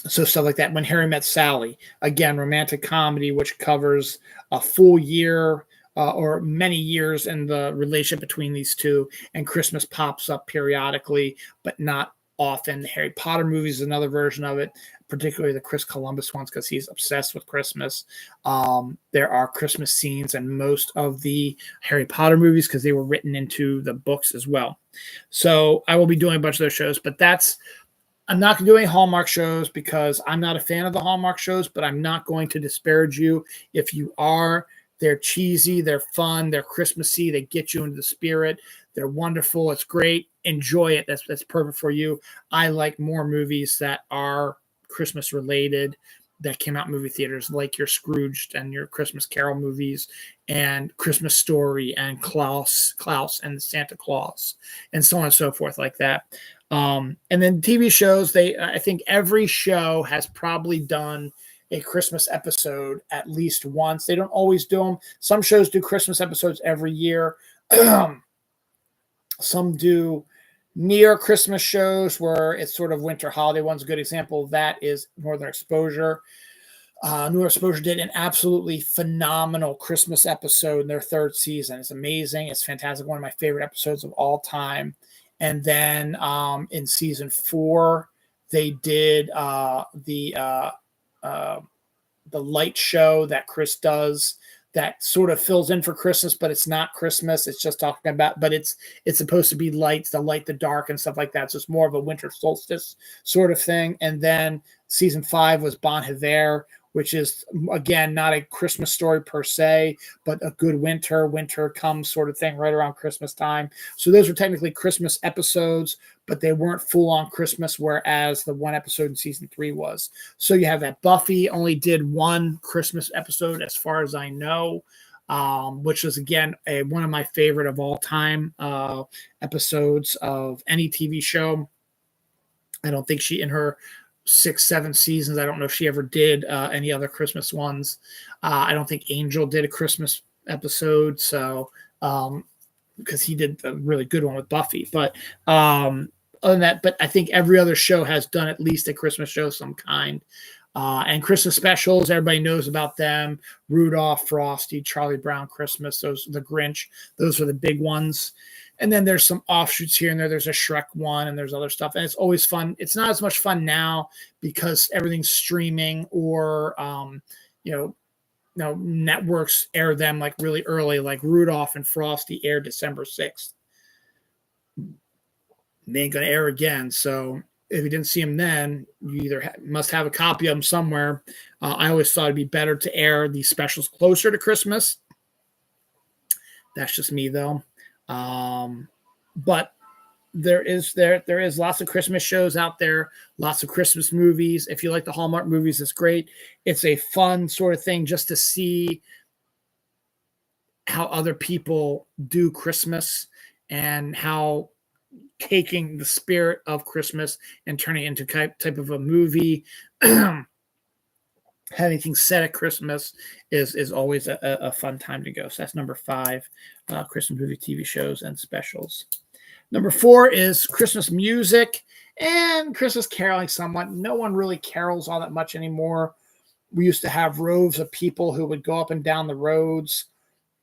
So stuff like that. When Harry Met Sally, again, romantic comedy, which covers a full year or many years in the relationship between these two, and Christmas pops up periodically, but not often. The Harry Potter movies is another version of it, particularly the Chris Columbus ones, because he's obsessed with Christmas. There are Christmas scenes in most of the Harry Potter movies because they were written into the books as well. So I will be doing a bunch of those shows, but I'm not going to do any Hallmark shows because I'm not a fan of the Hallmark shows, but I'm not going to disparage you if you are. They're cheesy, they're fun, they're Christmassy, they get you into the spirit. They're wonderful. It's great. Enjoy it. That's perfect for you. I like more movies that are Christmas related that came out in movie theaters, like your Scrooged and your Christmas Carol movies and Christmas Story and Klaus and Santa Claus and so on and so forth like that. And then TV shows, I think every show has probably done a Christmas episode at least once. They don't always do them. Some shows do Christmas episodes every year. Some do near Christmas shows where it's sort of winter holiday ones. A good example of that is Northern Exposure. Northern Exposure did an absolutely phenomenal Christmas episode in their 3rd season. It's amazing. It's fantastic. One of my favorite episodes of all time. And then in season 4, they did the light show that Chris does that sort of fills in for Christmas, but it's not Christmas. It's just talking about, but it's supposed to be lights, the light, the dark, and stuff like that. So it's more of a winter solstice sort of thing. And then season 5 was Bon Hiver, which is, again, not a Christmas story per se, but a good winter comes sort of thing right around Christmas time. So those are technically Christmas episodes, but they weren't full on Christmas, whereas the one episode in season 3 was. So you have that. Buffy only did one Christmas episode, as far as I know, which was, again, one of my favorite of all time episodes of any TV show. I don't think she, in her 6-7 seasons, I don't know if she ever did any other Christmas ones. I don't think Angel did a Christmas episode, so because he did a really good one with Buffy. But other than that, but I think every other show has done at least a Christmas show of some kind. And Christmas specials, everybody knows about them. Rudolph, Frosty, Charlie Brown Christmas, those, the Grinch, those are the big ones. And then there's some offshoots here and there. There's a Shrek one and there's other stuff. And it's always fun. It's not as much fun now because everything's streaming, or, networks air them like really early, like Rudolph and Frosty aired December 6th. They ain't going to air again. So if you didn't see them then, you either must have a copy of them somewhere. I always thought it'd be better to air these specials closer to Christmas. That's just me, though. But there is lots of Christmas shows out there, lots of Christmas movies. If you like the Hallmark movies, it's great. It's a fun sort of thing just to see how other people do Christmas and how taking the spirit of Christmas and turning it into type of a movie, having things set at Christmas is always a fun time to go. So that's number 5, Christmas movie, TV shows, and specials. Number 4 is Christmas music and Christmas caroling somewhat. No one really carols all that much anymore. We used to have rows of people who would go up and down the roads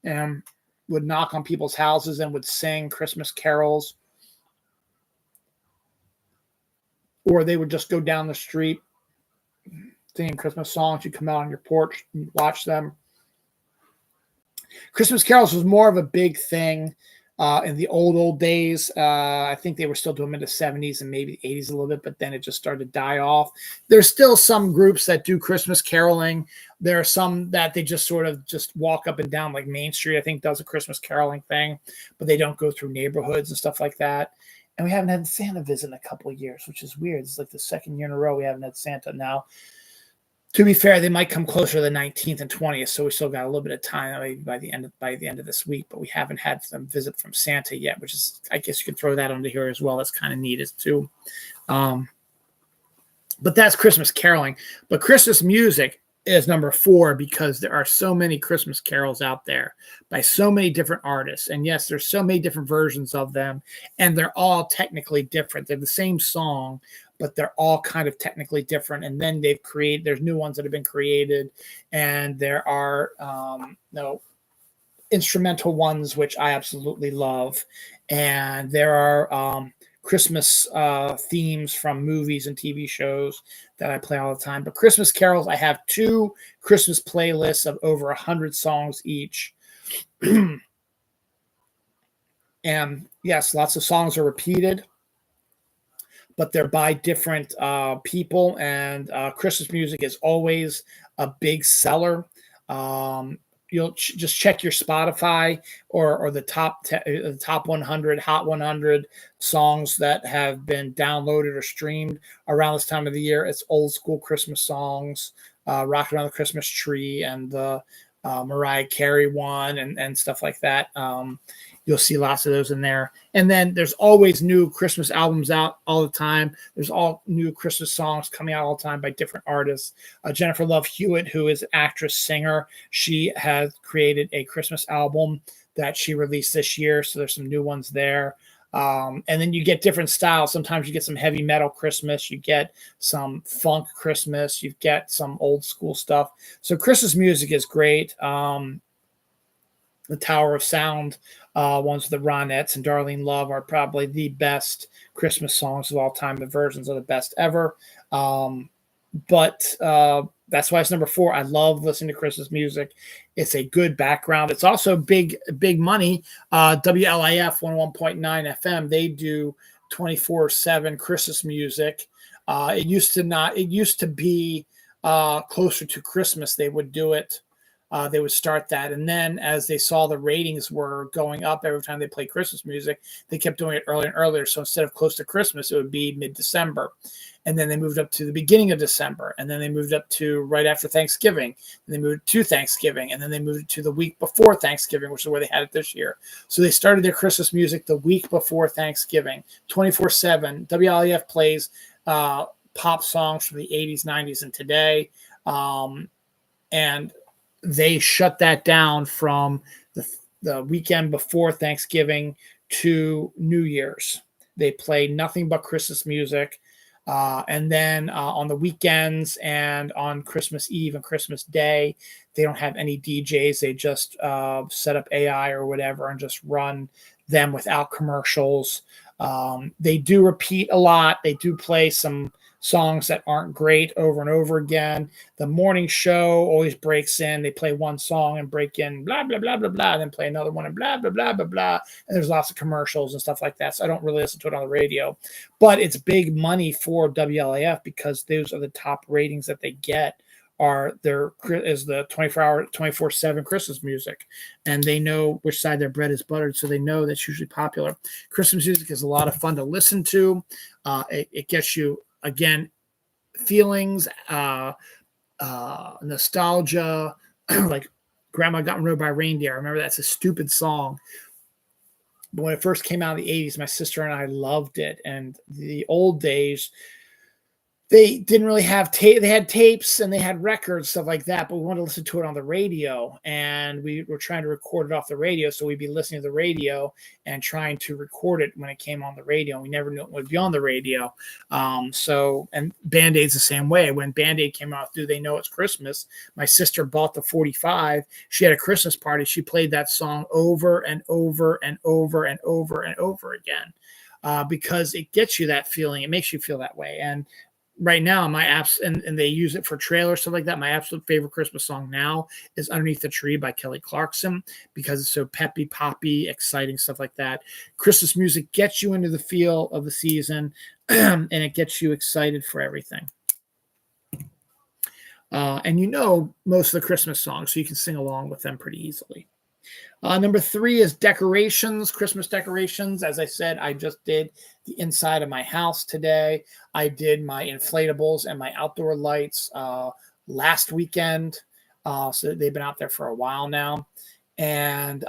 and would knock on people's houses and would sing Christmas carols. Or they would just go down the street singing Christmas songs. You come out on your porch and watch them. Christmas carols was more of a big thing in the old days. I think they were still doing them in the 70s and maybe 80s a little bit, but then it just started to die off. There's still some groups that do Christmas caroling. There are some that they just sort of just walk up and down, like Main Street, I think, does a Christmas caroling thing, but they don't go through neighborhoods and stuff like that. And we haven't had Santa visit in a couple of years, which is weird. It's like the second year in a row we haven't had Santa. Now, to be fair, they might come closer to the 19th and 20th, so we still got a little bit of time by the end of this week. But we haven't had them visit from Santa yet, which is, I guess you could throw that under here as well. That's kind of neat as too. But that's Christmas caroling. But Christmas music is number 4 because there are so many Christmas carols out there by so many different artists. And yes, there's so many different versions of them, and they're all technically different. They're the same song, but they're all kind of technically different. And then there's new ones that have been created, and there are instrumental ones, which I absolutely love. And there are Christmas themes from movies and TV shows that I play all the time. But Christmas carols, I have 2 Christmas playlists of over 100 songs each. And yes, lots of songs are repeated, but they're by different people. And Christmas music is always a big seller. You'll just check your Spotify or the top 100, Hot 100 songs that have been downloaded or streamed around this time of the year. It's old school Christmas songs, Rocking Around the Christmas Tree, and the Mariah Carey one, and stuff like that. You'll see lots of those in there. And then there's always new Christmas albums out all the time. There's all new Christmas songs coming out all the time by different artists. Jennifer Love Hewitt, who is an actress, singer, she has created a Christmas album that she released this year. So there's some new ones there. And then you get different styles. Sometimes you get some heavy metal Christmas. You get some funk Christmas. You get some old school stuff. So Christmas music is great. The Tower of Sound ones with the Ronettes and Darlene Love are probably the best Christmas songs of all time. The versions are the best ever. But that's why it's number 4. I love listening to Christmas music. It's a good background. It's also big money. WLIF 101.9 FM, they do 24/7 Christmas music. It used to be closer to Christmas, they would do it. They would start that. And then as they saw the ratings were going up every time they played Christmas music, they kept doing it earlier and earlier. So instead of close to Christmas, it would be mid-December. And then they moved up to the beginning of December. And then they moved up to right after Thanksgiving. And they moved to Thanksgiving. And then they moved to the week before Thanksgiving, which is where they had it this year. So they started their Christmas music the week before Thanksgiving, 24/7. WLEF plays pop songs from the 80s, 90s, and today. And they shut that down from the weekend before Thanksgiving to New Year's. They play nothing but Christmas music. And then on the weekends and on Christmas Eve and Christmas Day, they don't have any DJs. They just set up AI or whatever and just run them without commercials. They do repeat a lot. They do play some songs that aren't great over and over again. The morning show always breaks in. They play one song and break in blah, blah, blah, blah, blah, and then play another one and blah, blah, blah, blah, blah. And there's lots of commercials and stuff like that. So I don't really listen to it on the radio. But it's big money for WLAF because those are the top ratings that they get are the 24/7 Christmas music. And they know which side their bread is buttered. So they know that's usually popular. Christmas music is a lot of fun to listen to. It gets you, again, feelings, nostalgia, like Grandma Got Rode by Reindeer. I remember that's a stupid song. But when it first came out in the 80s, my sister and I loved it. And the old days, they didn't really have tape. They had tapes and they had records, stuff like that, but we wanted to listen to it on the radio, and we were trying to record it off the radio. So we'd be listening to the radio and trying to record it when it came on the radio. We never knew it would be on the radio. And Band-Aid's the same way. When Band-Aid came out, Do They Know It's Christmas? My sister bought the 45. She had a Christmas party. She played that song over and over and over and over and over again because it gets you that feeling. It makes you feel that way. And right now, my apps, and they use it for trailers, stuff like that. My absolute favorite Christmas song now is Underneath the Tree by Kelly Clarkson because it's so peppy, poppy, exciting, stuff like that. Christmas music gets you into the feel of the season and it gets you excited for everything. And you know most of the Christmas songs, so you can sing along with them pretty easily. Number 3 is decorations, Christmas decorations. As I said, I just did the inside of my house today. I did my inflatables and my outdoor lights last weekend. So they've been out there for a while now. And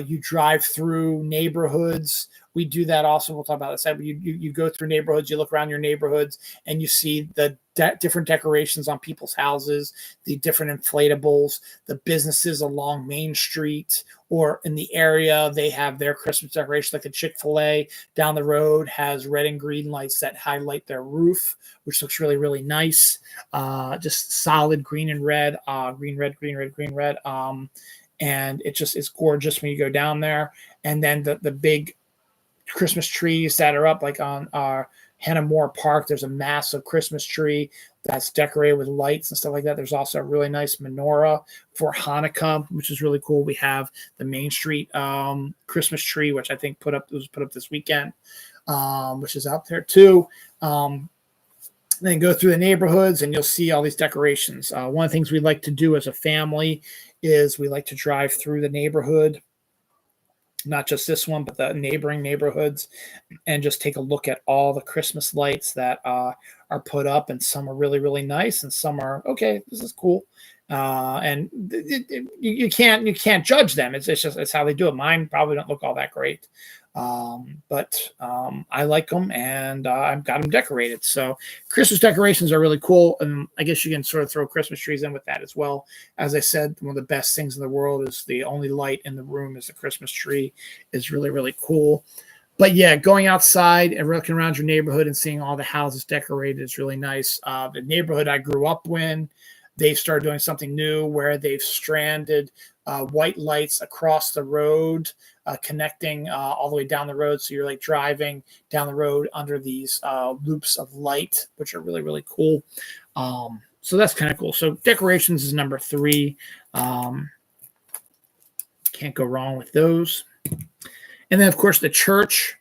you drive through neighborhoods. We do that also. We'll talk about this. You go through neighborhoods, you look around your neighborhoods, and you see the different decorations on people's houses, the different inflatables, the businesses along Main Street or in the area. They have their Christmas decorations, like the Chick-fil-A down the road has red and green lights that highlight their roof, which looks really, really nice. Just solid green and red, green, red, green, red, green, red. And it's gorgeous when you go down there. And then the big Christmas trees that are up, like on our Hannah Moore Park, there's a massive Christmas tree that's decorated with lights and stuff like that. There's also a really nice menorah for Hanukkah, which is really cool. We have the Main Street Christmas tree, which I think was put up this weekend, which is out there too. Then go through the neighborhoods and you'll see all these decorations. One of the things we like to do as a family is we like to drive through the neighborhood, not just this one, but the neighboring neighborhoods, and just take a look at all the Christmas lights that are put up. And some are really, really nice, and some are okay. This is cool, and you can't judge them. It's how they do it. Mine probably don't look all that great. But I like them, and I've got them decorated. So Christmas decorations are really cool. And I guess you can sort of throw Christmas trees in with that as well. As I said, one of the best things in the world is the only light in the room is the Christmas tree. Is really, really cool. But yeah, going outside and looking around your neighborhood and seeing all the houses decorated is really nice. The neighborhood I grew up in, they've started doing something new where they've stranded white lights across the road, connecting all the way down the road. So you're like driving down the road under these loops of light, which are really, really cool. So that's kind of cool. So decorations is number 3. Can't go wrong with those. And then, of course, the church.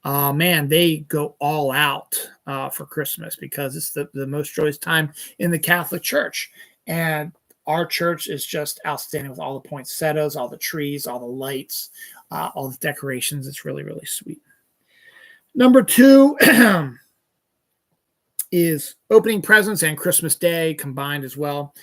man, they go all out for Christmas because it's the most joyous time in the Catholic Church. And our church is just outstanding with all the poinsettias, all the trees, all the lights, all the decorations. It's really, really sweet. Number two is opening presents and Christmas Day combined as well.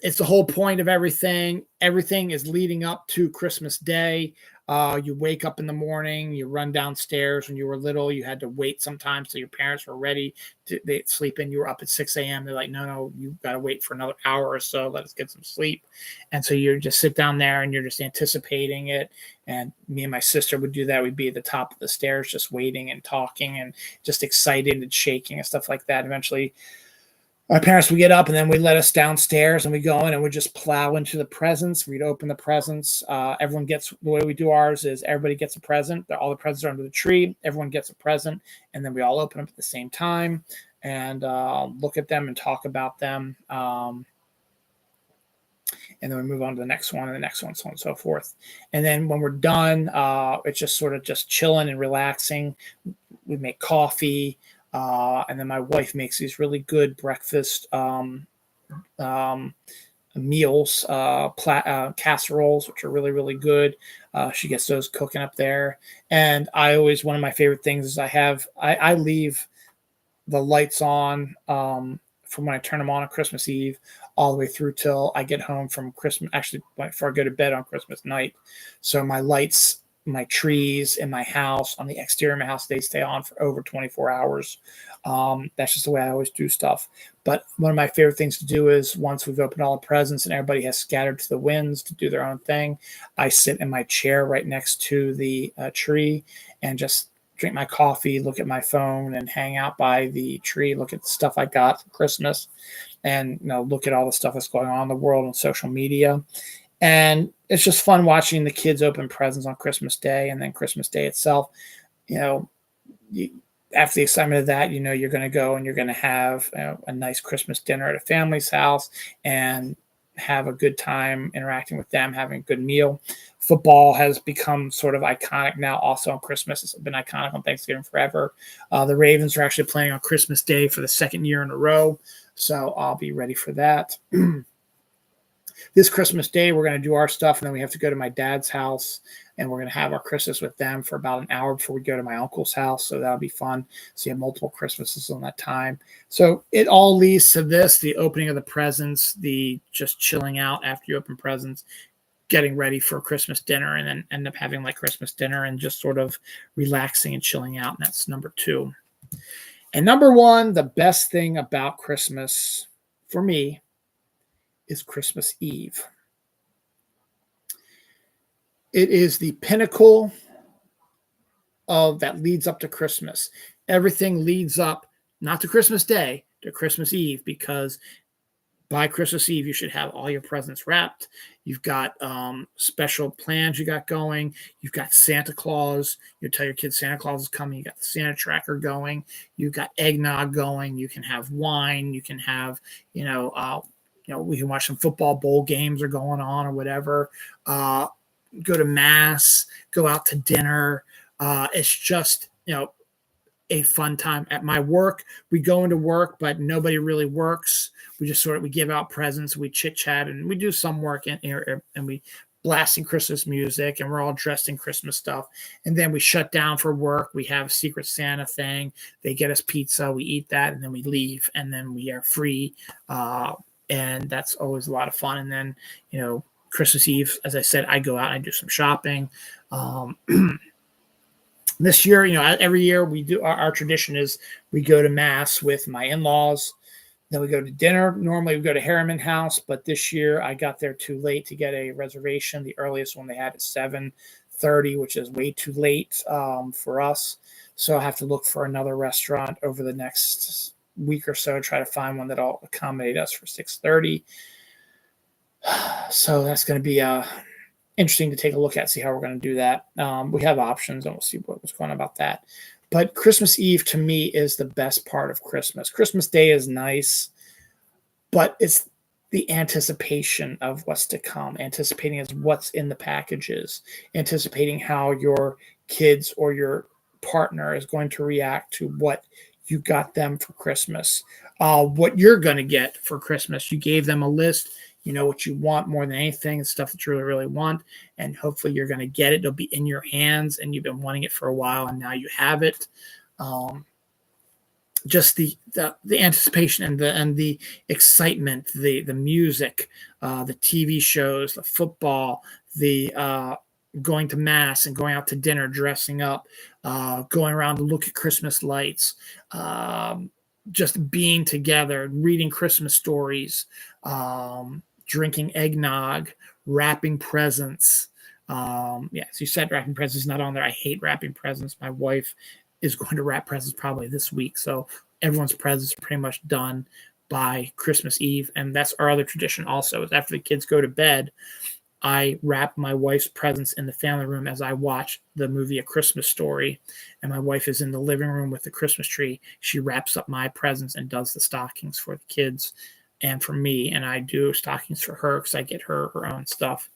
It's the whole point of everything. Everything is leading up to Christmas Day. You wake up in the morning, you run downstairs. When you were little, you had to wait sometimes till your parents were ready to they sleep in. You were up at 6 a.m. They're like, no, you got to wait for another hour or so. Let us get some sleep. And so you just sit down there and you're just anticipating it. And me and my sister would do that. We'd be at the top of the stairs just waiting and talking and just excited and shaking and stuff like that. Eventually, our parents would get up and then we'd let us downstairs and we go in and we'd just plow into the presents. We'd open the presents. Everyone gets, the way we do ours is everybody gets a present. All the presents are under the tree. Everyone gets a present. And then we all open up at the same time and look at them and talk about them. And then we move on to the next one and the next one, so on and so forth. And then when we're done, it's just sort of just chilling and relaxing. We make coffee. And then my wife makes these really good breakfast meals, casseroles, which are really, really good. She gets those cooking up there. And one of my favorite things is I leave the lights on from when I turn them on Christmas Eve all the way through till I get home from Christmas, actually before I go to bed on Christmas night. So my lights, my trees in my house, on the exterior of my house, they stay on for over 24 hours. That's just the way I always do stuff. But one of my favorite things to do is once we've opened all the presents and everybody has scattered to the winds to do their own thing, I sit in my chair right next to the tree and just drink my coffee, look at my phone, and hang out by the tree, look at the stuff I got for Christmas, and look at all the stuff that's going on in the world on social media. And it's just fun watching the kids open presents on Christmas Day and then Christmas Day itself. After the excitement of that, you're going to go and you're going to have a nice Christmas dinner at a family's house and have a good time interacting with them, having a good meal. Football has become sort of iconic now also on Christmas. It's been iconic on Thanksgiving forever. The Ravens are actually playing on Christmas Day for the second year in a row. So I'll be ready for that. This Christmas Day, we're going to do our stuff, and then we have to go to my dad's house, and we're going to have our Christmas with them for about an hour before we go to my uncle's house. So that'll be fun. So you have multiple Christmases on that time. So it all leads to this, the opening of the presents, the just chilling out after you open presents, getting ready for Christmas dinner, and then end up having like Christmas dinner and just sort of relaxing and chilling out. And that's number two. And number one, the best thing about Christmas for me is Christmas Eve. It is the pinnacle of that leads up to Christmas. Everything leads up not to Christmas Day, to Christmas Eve, because by Christmas Eve you should have all your presents wrapped. You've got special plans you got going. You've got Santa Claus. You tell your kids Santa Claus is coming. You got the Santa tracker going. You've got eggnog going. You can have wine. You can have we can watch some football, bowl games are going on or whatever. Go to mass, go out to dinner. It's just, a fun time. At my work, we go into work, but nobody really works. We just we give out presents, we chit chat, and we do some work and we blasting Christmas music, and we're all dressed in Christmas stuff. And then we shut down for work. We have a Secret Santa thing. They get us pizza. We eat that, and then we leave, and then we are free. And that's always a lot of fun. And then, Christmas Eve, as I said, I go out and I do some shopping. This year, every year we do our tradition is we go to mass with my in-laws. Then we go to dinner. Normally we go to Harriman House, but this year I got there too late to get a reservation. The earliest one they had is 7:30, which is way too late for us. So I have to look for another restaurant over the next week or so, try to find one that'll accommodate us for 6:30. So that's going to be interesting to take a look at, see how we're going to do that. We have options, and we'll see what's going on about that. But Christmas Eve to me is the best part of Christmas. Christmas Day is nice, but it's the anticipation of what's to come, anticipating is what's in the packages, anticipating how your kids or your partner is going to react to what you got them for Christmas, what you're going to get for Christmas. You gave them a list. You know what you want more than anything, stuff that you really, really want. And hopefully you're going to get it. It'll be in your hands and you've been wanting it for a while and now you have it. Just the anticipation and the excitement, the music, the TV shows, the football, the going to mass and going out to dinner, dressing up, going around to look at Christmas lights, just being together, reading Christmas stories, drinking eggnog, wrapping presents. So you said wrapping presents is not on there. I hate wrapping presents. My wife is going to wrap presents probably this week. So everyone's presents are pretty much done by Christmas Eve. And that's our other tradition also, is after the kids go to bed, I wrap my wife's presents in the family room as I watch the movie A Christmas Story. And my wife is in the living room with the Christmas tree. She wraps up my presents and does the stockings for the kids and for me. And I do stockings for her because I get her own stuff.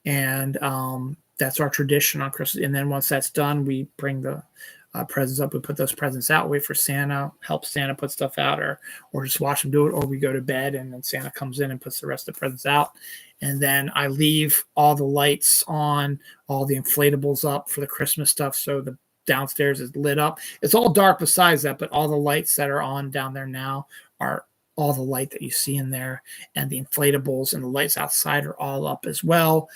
And that's our tradition on Christmas. And then once that's done, we bring the presents up. We put those presents out, wait for Santa, help Santa put stuff out, or just watch him do it, or we go to bed and then Santa comes in and puts the rest of the presents out. And then I leave all the lights on, all the inflatables up for the Christmas stuff. So the downstairs is lit up. It's all dark besides that, but all the lights that are on down there now are all the light that you see in there, and the inflatables and the lights outside are all up as well.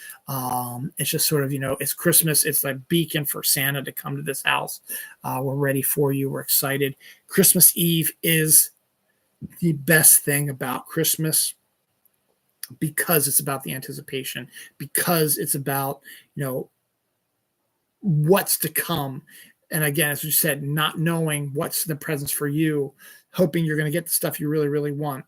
It's just sort of, it's Christmas. It's like beacon for Santa to come to this house. We're ready for you. We're excited. Christmas Eve is the best thing about Christmas because it's about the anticipation, because it's about, what's to come. And again, as we said, not knowing what's the presents for you, hoping you're going to get the stuff you really, really want.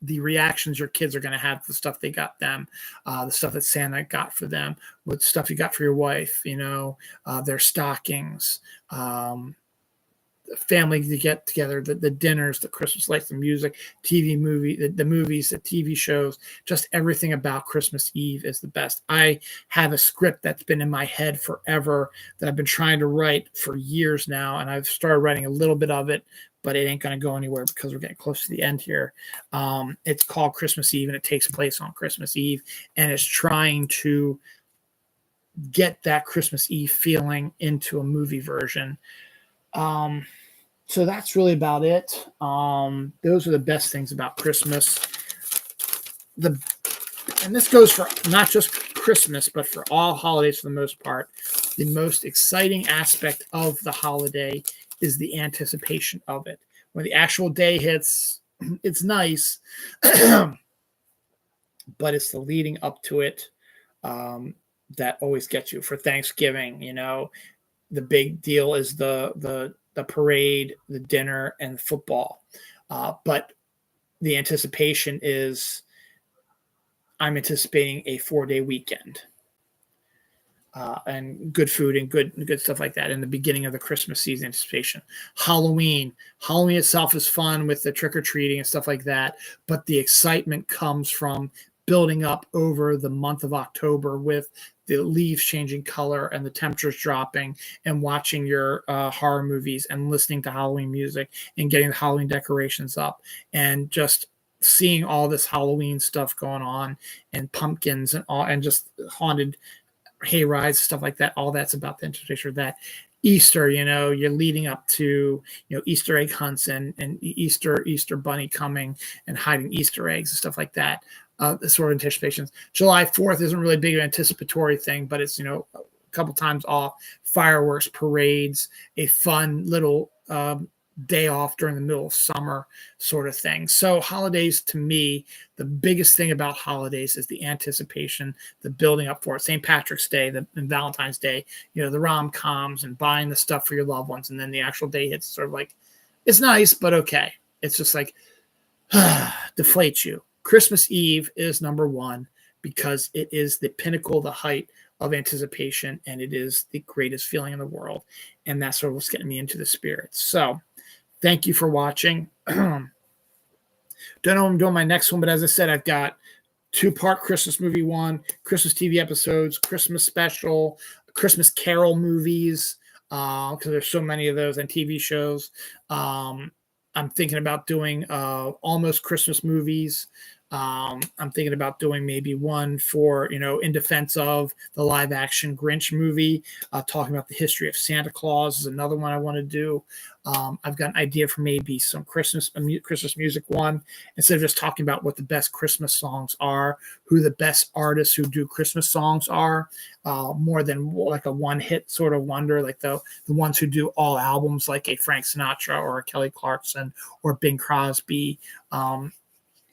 The reactions your kids are going to have to the stuff they got them, the stuff that Santa got for them, what stuff you got for your wife, their stockings, family to get together, the dinners, the Christmas lights, the music, the movies, the TV shows, just everything about Christmas Eve is the best. I have a script that's been in my head forever that I've been trying to write for years now, and I've started writing a little bit of it, but it ain't going to go anywhere because we're getting close to the end here. It's called Christmas Eve, and it takes place on Christmas Eve, and it's trying to get that Christmas Eve feeling into a movie version. So that's really about it. Those are the best things about Christmas. And this goes for not just Christmas, but for all holidays for the most part. The most exciting aspect of the holiday is the anticipation of it. When the actual day hits, it's nice, but it's the leading up to it that always gets you. For Thanksgiving, the big deal is the parade, the dinner, and football. But the anticipation is, I'm anticipating a 4-day weekend and good food and good stuff like that in the beginning of the Christmas season anticipation. Halloween itself is fun with the trick-or-treating and stuff like that, but the excitement comes from building up over the month of October with the leaves changing color and the temperatures dropping, and watching your horror movies and listening to Halloween music and getting the Halloween decorations up and just seeing all this Halloween stuff going on and pumpkins and all, and just haunted hay rides, stuff like that. All that's about the anticipation of that. Easter, you're leading up to, Easter egg hunts and Easter bunny coming and hiding Easter eggs and stuff like that. The sort of anticipations. July 4th isn't really a big anticipatory thing, but it's, a couple times off, fireworks, parades, a fun little day off during the middle of summer sort of thing. So holidays, to me, the biggest thing about holidays is the anticipation, the building up for it. St. Patrick's Day and Valentine's Day, the rom-coms and buying the stuff for your loved ones. And then the actual day hits, sort of like, it's nice, but okay. It's just like, deflates you. Christmas Eve is number one because it is the pinnacle, the height of anticipation, and it is the greatest feeling in the world. And that's sort of what's getting me into the spirit. So thank you for watching. Don't know when I'm doing my next one, but as I said, I've got 2-part Christmas movie one, Christmas TV episodes, Christmas special, Christmas Carol movies, because there's so many of those and TV shows. I'm thinking about doing almost Christmas movies. I'm thinking about doing maybe one for, in defense of the live action Grinch movie, talking about the history of Santa Claus is another one I want to do. I've got an idea for maybe some Christmas music one, instead of just talking about what the best Christmas songs are, who the best artists who do Christmas songs are, more than like a one hit sort of wonder, like the ones who do all albums, like a Frank Sinatra or a Kelly Clarkson or Bing Crosby,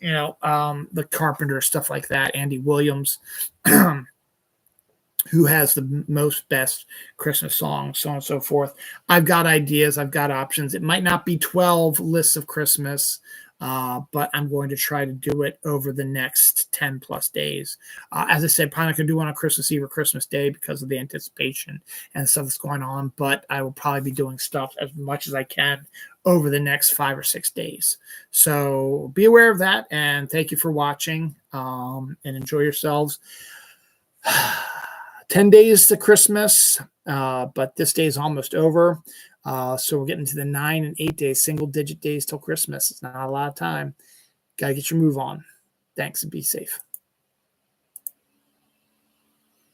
the Carpenter, stuff like that, Andy Williams, who has the most best Christmas songs, so on and so forth. I've got ideas. I've got options. It might not be 12 lists of Christmas, but I'm going to try to do it over the next 10 plus days. As I said, probably not going to do one on Christmas Eve or Christmas Day because of the anticipation and stuff that's going on, but I will probably be doing stuff as much as I can over the next 5 or 6 days. So be aware of that, and thank you for watching, and enjoy yourselves. 10 days to Christmas, but this day is almost over. So we're getting to the 9 and 8 days, single-digit days till Christmas. It's not a lot of time. Got to get your move on. Thanks, and be safe.